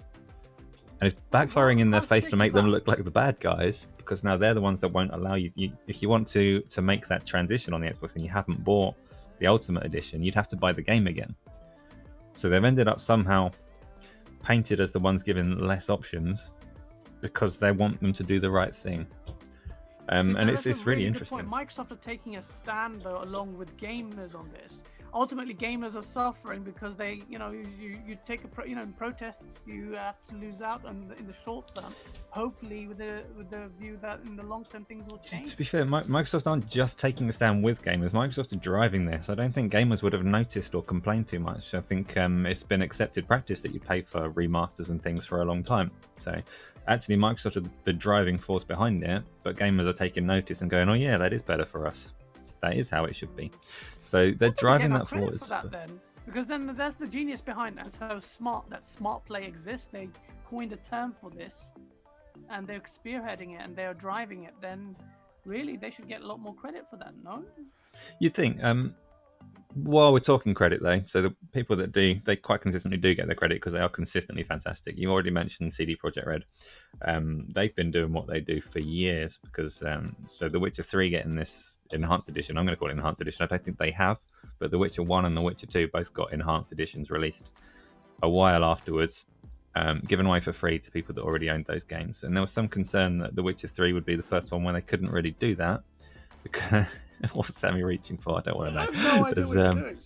And it's backfiring in their face to make them look like the bad guys, because now they're the ones that won't allow you if you want to make that transition on the Xbox and you haven't bought the Ultimate Edition, you'd have to buy the game again. So they've ended up somehow painted as the ones given less options because they want them to do the right thing. And it's really interesting. Good point. Microsoft are taking a stand though along with gamers on this. Ultimately, gamers are suffering because they, you take in protests, you have to lose out in the short term. Hopefully, with the view that in the long term things will change. To be fair, Microsoft aren't just taking a stand with gamers. Microsoft are driving this. I don't think gamers would have noticed or complained too much. I think it's been accepted practice that you pay for remasters and things for a long time. So actually, Microsoft are the driving force behind it, but gamers are taking notice and going, "Oh yeah, that is better for us. That is how it should be." So they're driving that forward. Because then that's the genius behind that. So smart play exists. They coined a term for this, and they're spearheading it and they're driving it. Then really, they should get a lot more credit for that. No? You'd think. While we're talking credit, though, so the people that do, they quite consistently do get their credit because they are consistently fantastic. You already mentioned CD Projekt Red. They've been doing what they do for years because, so The Witcher 3 getting this enhanced edition, I'm going to call it enhanced edition. I don't think they have, but The Witcher 1 and The Witcher 2 both got enhanced editions released a while afterwards. given away for free to people that already owned those games. And there was some concern that The Witcher 3 would be the first one where they couldn't really do that. Because what's Sammy reaching for? I don't want to know. I have no idea There's, what you're doing.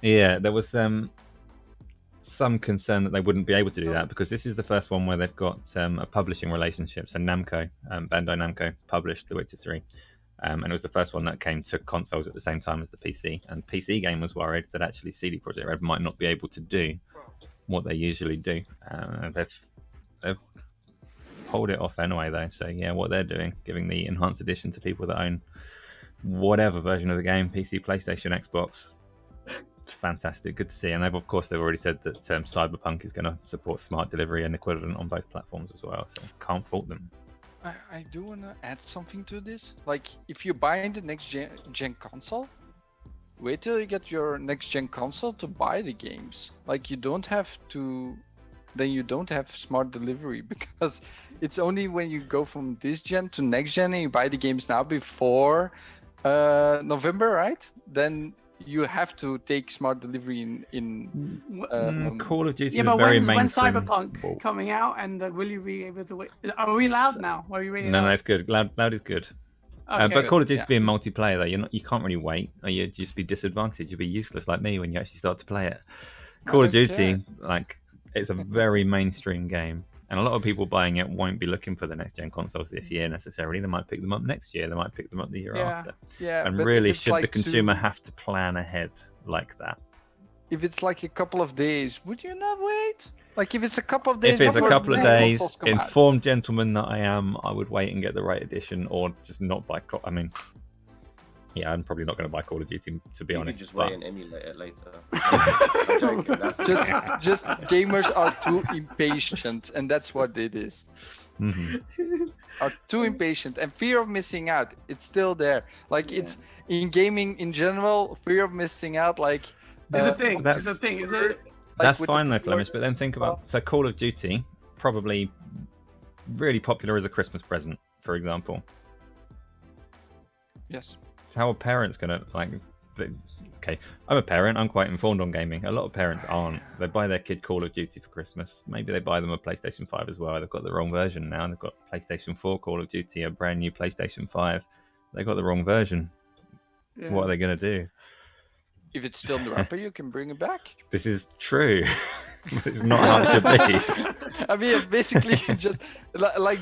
Yeah, there was some concern that they wouldn't be able to do that because this is the first one where they've got a publishing relationship. So Namco, Bandai Namco, published The Witcher 3. And it was the first one that came to consoles at the same time as the PC. And PC Game was worried that actually CD Projekt Red might not be able to do what they usually do. They've pulled it off anyway, though. So yeah, what they're doing, giving the enhanced edition to people that own whatever version of the game, PC, PlayStation, Xbox. Fantastic, good to see. And they've already said that Cyberpunk is going to support smart delivery and equivalent on both platforms as well. So can't fault them. I do want to add something to this. Like, if you buy the next gen console, wait till you get your next gen console to buy the games. Like, you don't have smart delivery because it's only when you go from this gen to next gen and you buy the games now before November, right? Then you have to take smart delivery in Call of Duty Yeah, is but very when's mainstream. Cyberpunk coming out, and will you be able to wait? Are we loud now? Are you really No, loud? it's good. Loud is good. Okay. But Call of Duty being multiplayer, though, you can't really wait. Or you'd just be disadvantaged. You'd be useless like me when you actually start to play it. Call of Duty, it's a very mainstream game. And a lot of people buying it won't be looking for the next gen consoles this year necessarily. They might pick them up next year. They might pick them up the year after. Yeah, and but really, if it's should the like consumer have to plan ahead like that? If it's like a couple of days, would you not wait? Like, if it's a couple of days, If it's a before couple of the days, consoles come out. informed gentleman that I am, I would wait and get the right edition, or just not buy. I mean, yeah, I'm probably not going to buy Call of Duty, to be You honest. could just but- wait and emulate it later. I'm joking. That's just gamers are too impatient, and that's what it is. Mhm. Are too impatient, and fear of missing out. It's still there. Like, it's in gaming in general. Fear of missing out. Like, It's a thing. that's- It's a thing. Is it? That's with the fine though, pre-orders Flemish. But then think and about stuff. so Call of Duty probably really popular as a Christmas present, for example. Yes. How are parents gonna Okay, I'm a parent. I'm quite informed on gaming. A lot of parents aren't. They buy their kid Call of Duty for Christmas. Maybe they buy them a PlayStation 5 as well. They've got the wrong version now. They've got PlayStation 4 Call of Duty, a brand new PlayStation 5. They got the wrong version. Yeah. What are they gonna do? If it's still in the wrapper, you can bring it back. This is true. It's not how it should be. I mean, basically,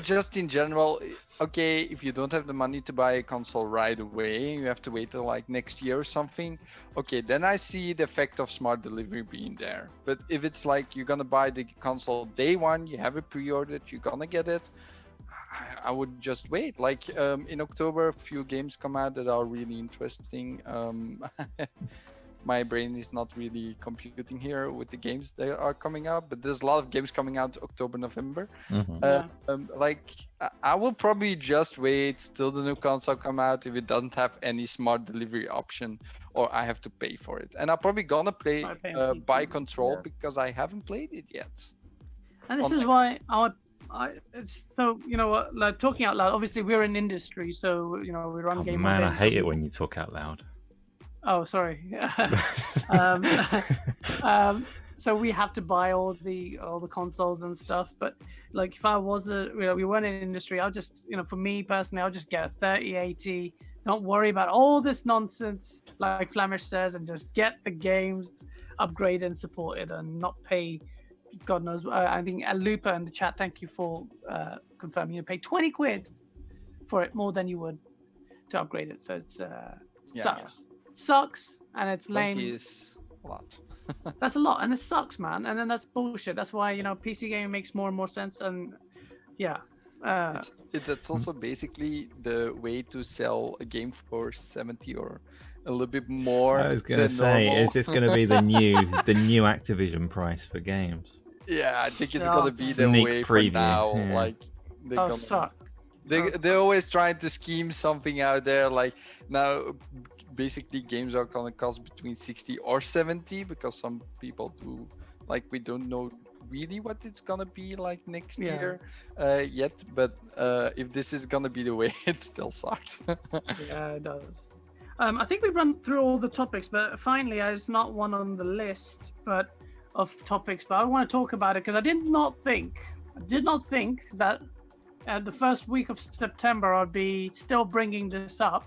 just in general, okay, if you don't have the money to buy a console right away, you have to wait till like next year or something. Okay, then I see the effect of smart delivery being there. But if it's like you're gonna buy the console day one, you have it pre-ordered, you're gonna get it, I would just wait. Like, in October, a few games come out that are really interesting. My brain is not really computing here with the games that are coming out, but there's a lot of games coming out October, November. Mhm. Like, I will probably just wait till the new console come out if it doesn't have any smart delivery option, or I have to pay for it. And I'm probably gonna play I pay by Control Yeah. because I haven't played it yet. And this on is the- why it's so, you know what, like, talking out loud, obviously we're in industry, so, you know, we run Oh, game man, I on hate daily, it so when you talk out loud. Oh, sorry. So we have to buy all the consoles and stuff. But like, if I was we weren't in industry, I'll just, for me personally, I'll just get a 3080. Don't worry about all this nonsense, like Flemish says, and just get the games upgraded and supported, and not pay. God knows. I think Lupa in the chat. Thank you for confirming. You pay 20 quid for it, more than you would to upgrade it. So it's sucks, and it's 20 lame. is a lot. That's a lot, and it sucks, man. And then that's bullshit. That's why, PC gaming makes more and more sense. And yeah, It's also basically the way to sell a game for 70 or a little bit more. I was going to than say, normal. is this going to be the new Activision price for games? Yeah, I think it's Yeah. gonna be the Sneak way preview, for now. yeah. Like, they're that'll gonna, suck. they're always trying to scheme something out there. Like, now, basically, games are gonna cost between 60 or 70 because some people do. Like, we don't know really what it's gonna be like next Yeah. year yet. But if this is gonna be the way, it still sucks. Yeah, it does. I think we've run through all the topics, but finally, it's not one on the list, but of topics, but I want to talk about it because I did not think that the first week of September I'd be still bringing this up.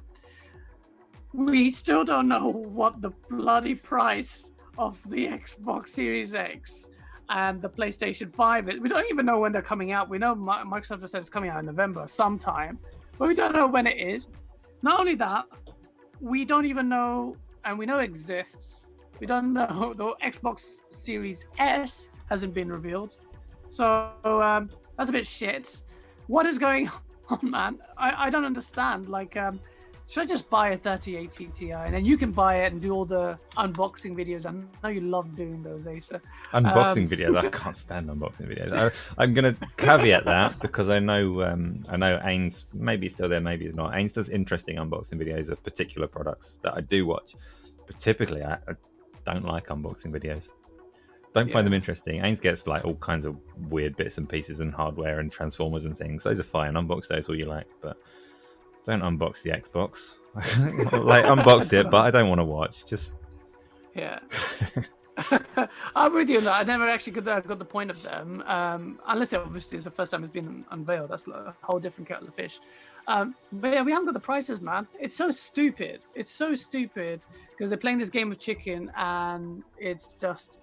We still don't know what the bloody price of the Xbox Series X and the PlayStation 5 is. We don't even know when they're coming out. We know Microsoft has said it's coming out in November sometime, but we don't know when it is. Not only that, we don't even know, and we know it exists. We don't know the Xbox Series S hasn't been revealed. So that's a bit shit. What is going on, man? I don't understand. Like, should I just buy a 3080 Ti and then you can buy it and do all the unboxing videos? I know you love doing those, Asa. Unboxing videos. I can't stand unboxing videos. I'm going to caveat that because I know Ains, maybe he's still there, maybe he's not. Ains does interesting unboxing videos of particular products that I do watch, but typically I don't like unboxing videos. Don't find them interesting. Ains gets like all kinds of weird bits and pieces and hardware and transformers and things. Those are fine. Unbox those all you like, but don't unbox the Xbox. Like unbox it, but I don't want to watch. Just I'm with you on that. I never actually got the point of them, unless it obviously is the first time it's been unveiled. That's a whole different kettle of fish. But yeah, we haven't got the prices, man. It's so stupid. It's so stupid because they're playing this game of chicken, and it's just.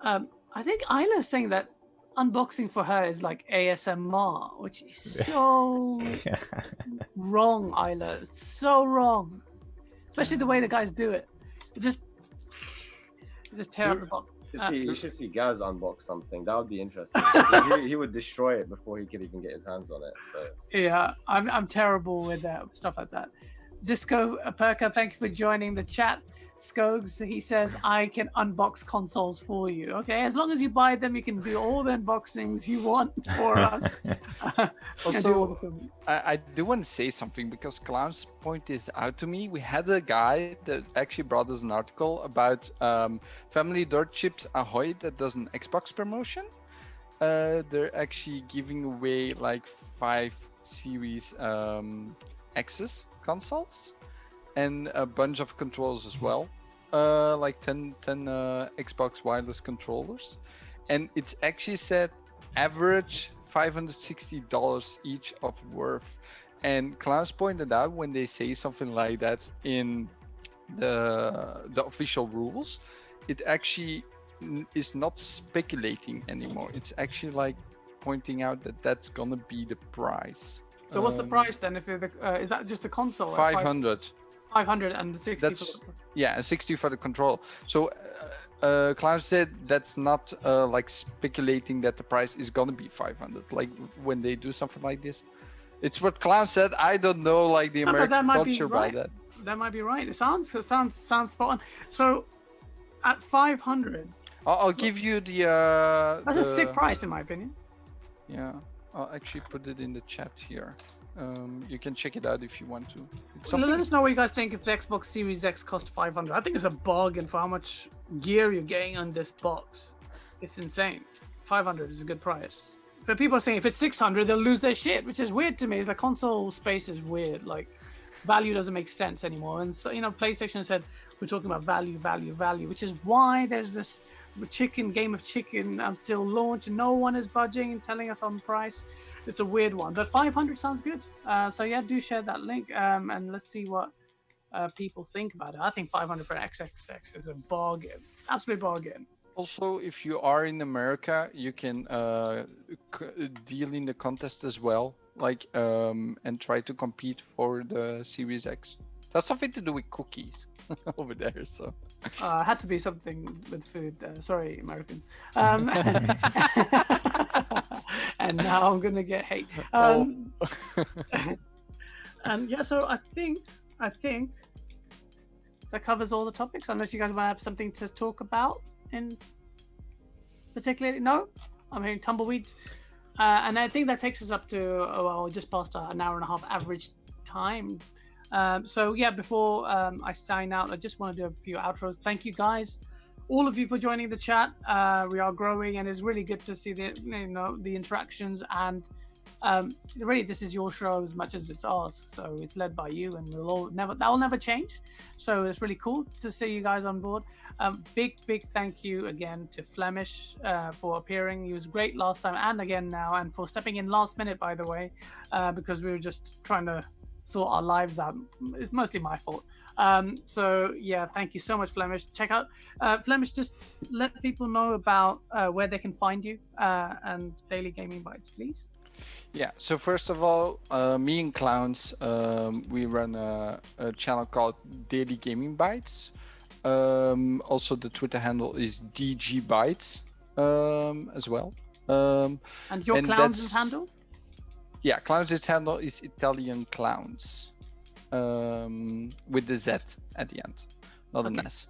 I think Isla's saying that unboxing for her is like ASMR, which is so wrong, Isla. It's so wrong. Especially the way the guys do it. It just tear up the box. You should see Gaz unbox something. That would be interesting. he would destroy it before he could even get his hands on it. So yeah, I'm terrible with stuff like that. Disco Perka, thank you for joining the chat. Skogs, he says, I can unbox consoles for you. Okay, as long as you buy them, you can do all the unboxings you want for us. Also, I do want to say something because Klaus pointed this out to me. We had a guy that actually brought us an article about Family Dirt Chips Ahoy that does an Xbox promotion. They're actually giving away like 5 Series X's consoles. And a bunch of controllers as well, like 10 Xbox wireless controllers, and it's actually said average $560 each of worth. And Klaus pointed out when they say something like that in the official rules, it actually is not speculating anymore. It's actually like pointing out that that's gonna be the price. So what's the price then? If is that just the console? 500. 500 and the 60. Yeah, 60 for the control. So Klaus said that's not like speculating that the price is gonna be 500. Like when they do something like this, it's what Klaus said. I don't know, like the American culture by that. That might be right. It sounds spot on. So at 500, I'll give you the. That's a sick price in my opinion. Yeah, I'll actually put it in the chat here. You can check it out if you want to. Let us know what you guys think if the Xbox Series X cost 500. I think it's a bargain for how much gear you're getting on this box. It's insane. 500 is a good price. But people are saying if it's 600, they'll lose their shit, which is weird to me. It's like console space is weird. Like value doesn't make sense anymore. And so, PlayStation said we're talking about value, which is why there's this game of chicken until launch. No one is budging and telling us on price. It's a weird one, but 500 sounds good. So yeah, do share that link, and let's see what people think about it. I think 500 for an XXX is a bargain, absolute bargain. Also, if you are in America, you can deal in the contest as well, like and try to compete for the Series X. That's something to do with cookies over there. So had to be something with food. Sorry, Americans. And now I'm gonna get hate. And yeah, so I think that covers all the topics. Unless you guys want to have something to talk about in particularly. No, I'm hearing tumbleweed, and I think that takes us up to just past an hour and a half average time. So yeah, before I sign out, I just want to do a few outros. Thank you guys, all of you, for joining the chat. We are growing, and it's really good to see the interactions and really, this is your show as much as it's ours. So it's led by you, and that will never change. So it's really cool to see you guys on board. Big thank you again to Flemish for appearing. He was great last time and again now, and for stepping in last minute, by the way, because we were just trying to sort our lives out. It's mostly my fault. So yeah, thank you so much, Flemish. Check out Flemish. Just let people know about where they can find you and Daily Gaming Bites, please. Yeah, so first of all, me and Clowns, we run a channel called Daily Gaming Bites. Also, the Twitter handle is DG Bites as well. And your Clowns' handle? Yeah, Clowns' handle is Italian Clowns, with the Z at the end, not an S.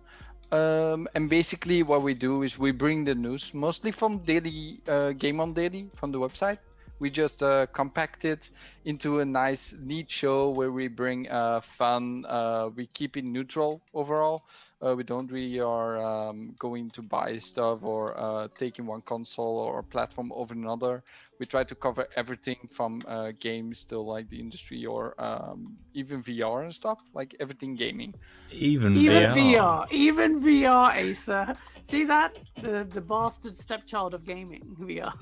And basically what we do is we bring the news mostly from Daily GameOnDaily from the website. We just compact it into a nice, neat show where we bring fun. We keep it neutral overall. We don't really are going to buy stuff or taking one console or platform over another. We try to cover everything from games to like the industry or even VR and stuff, like everything gaming. Even VR. Even VR, Acer. See that? The bastard stepchild of gaming, VR.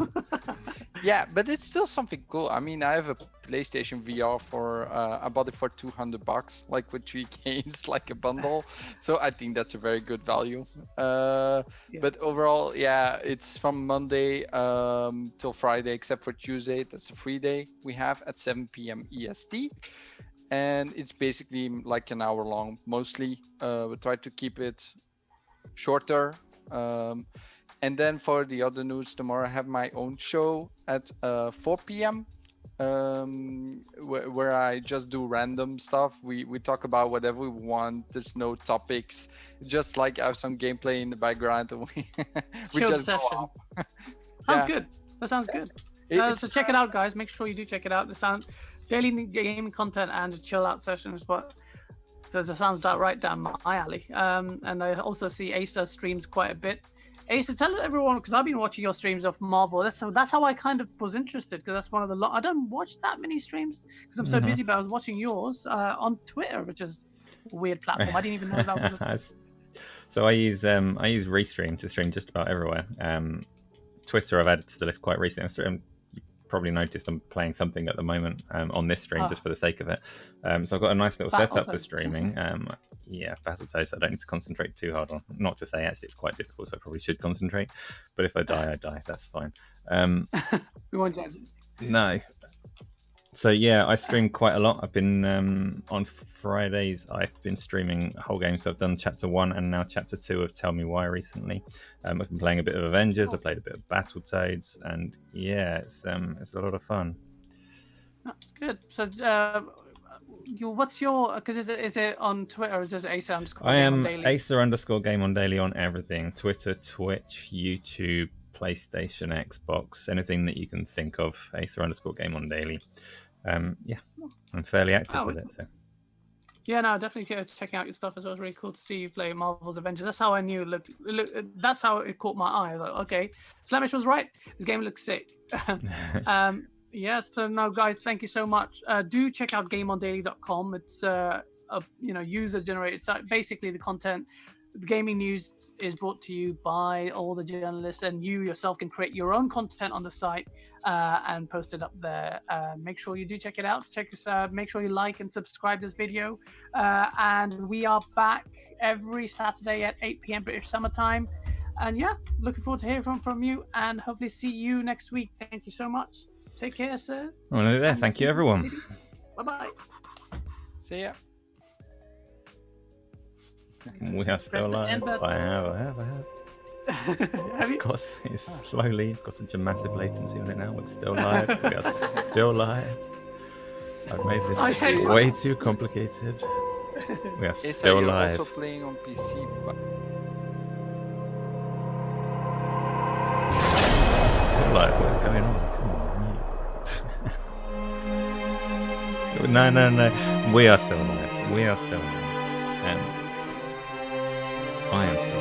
Yeah, but it's still something cool. I mean, I have a PlayStation VR for I bought it for $200, like with 3 games, like a bundle. So I think that's a very good value. But overall, yeah, it's from Monday till Friday, except for Tuesday. That's a free day we have at 7 p.m. EST. And it's basically like an hour long, mostly. We try to keep it shorter. And then for the other news, tomorrow I have my own show at 4 p.m. Where I just do random stuff. We talk about whatever we want. There's no topics. Just like I have some gameplay in the background. And we Chill just session. Sounds good. That sounds good. So check it out, guys. Make sure you do check it out. The daily gaming content and a chill out sessions, but because it sounds right down my alley. And I also see Acer streams quite a bit. Acer, tell everyone, because I've been watching your streams of Marvel. That's how I kind of was interested, because that's one of the I don't watch that many streams because I'm so busy, but I was watching yours on Twitter, which is a weird platform. I didn't even know that was So I use Restream to stream just about everywhere. Twitter I've added to the list quite recently. You probably noticed I'm playing something at the moment on this stream just for the sake of it. So I've got a nice little setup for streaming. Yeah, Battletoads I don't need to concentrate too hard on. Not to say actually it's quite difficult, so I probably should concentrate. But if I die, I die. That's fine. We won't judge. No. So yeah, I stream quite a lot. I've been on Fridays. I've been streaming whole games. So I've done Chapter 1 and now Chapter 2 of Tell Me Why recently. I've been playing a bit of Avengers. I played a bit of Battletoads, and yeah, it's a lot of fun. That's good. So what's your? Because is it on Twitter or is it Acer underscore? I am Acer underscore GameOnDaily on everything: Twitter, Twitch, YouTube, PlayStation, Xbox, anything that you can think of. Acer underscore GameOnDaily. Yeah, I'm fairly active with it. So. Yeah, no, definitely checking out your stuff as well. It's really cool to see you play Marvel's Avengers. That's how I knew that's how it caught my eye. I was like, okay, Flemish was right. This game looks sick. Yes, so no, guys, thank you so much. Do check out GameOnDaily.com. It's a user-generated site. Basically, the content, the gaming news is brought to you by all the journalists, and you yourself can create your own content on the site and post it up there. Make sure you do check it out. Make sure you like and subscribe this video. And we are back every Saturday at 8 p.m. British Summer Time. And yeah, looking forward to hearing from you and hopefully see you next week. Thank you so much. Take care, sir. Well, there. Thank you, everyone. Bye-bye. See ya. We are still live. I have. It's slowly. It's got such a massive latency on it now. We're still live. We are still live. I've made this way too complicated. We are still live. You're also playing on PC. But... Still live. What's going on? Come on. No. We are still live. I am still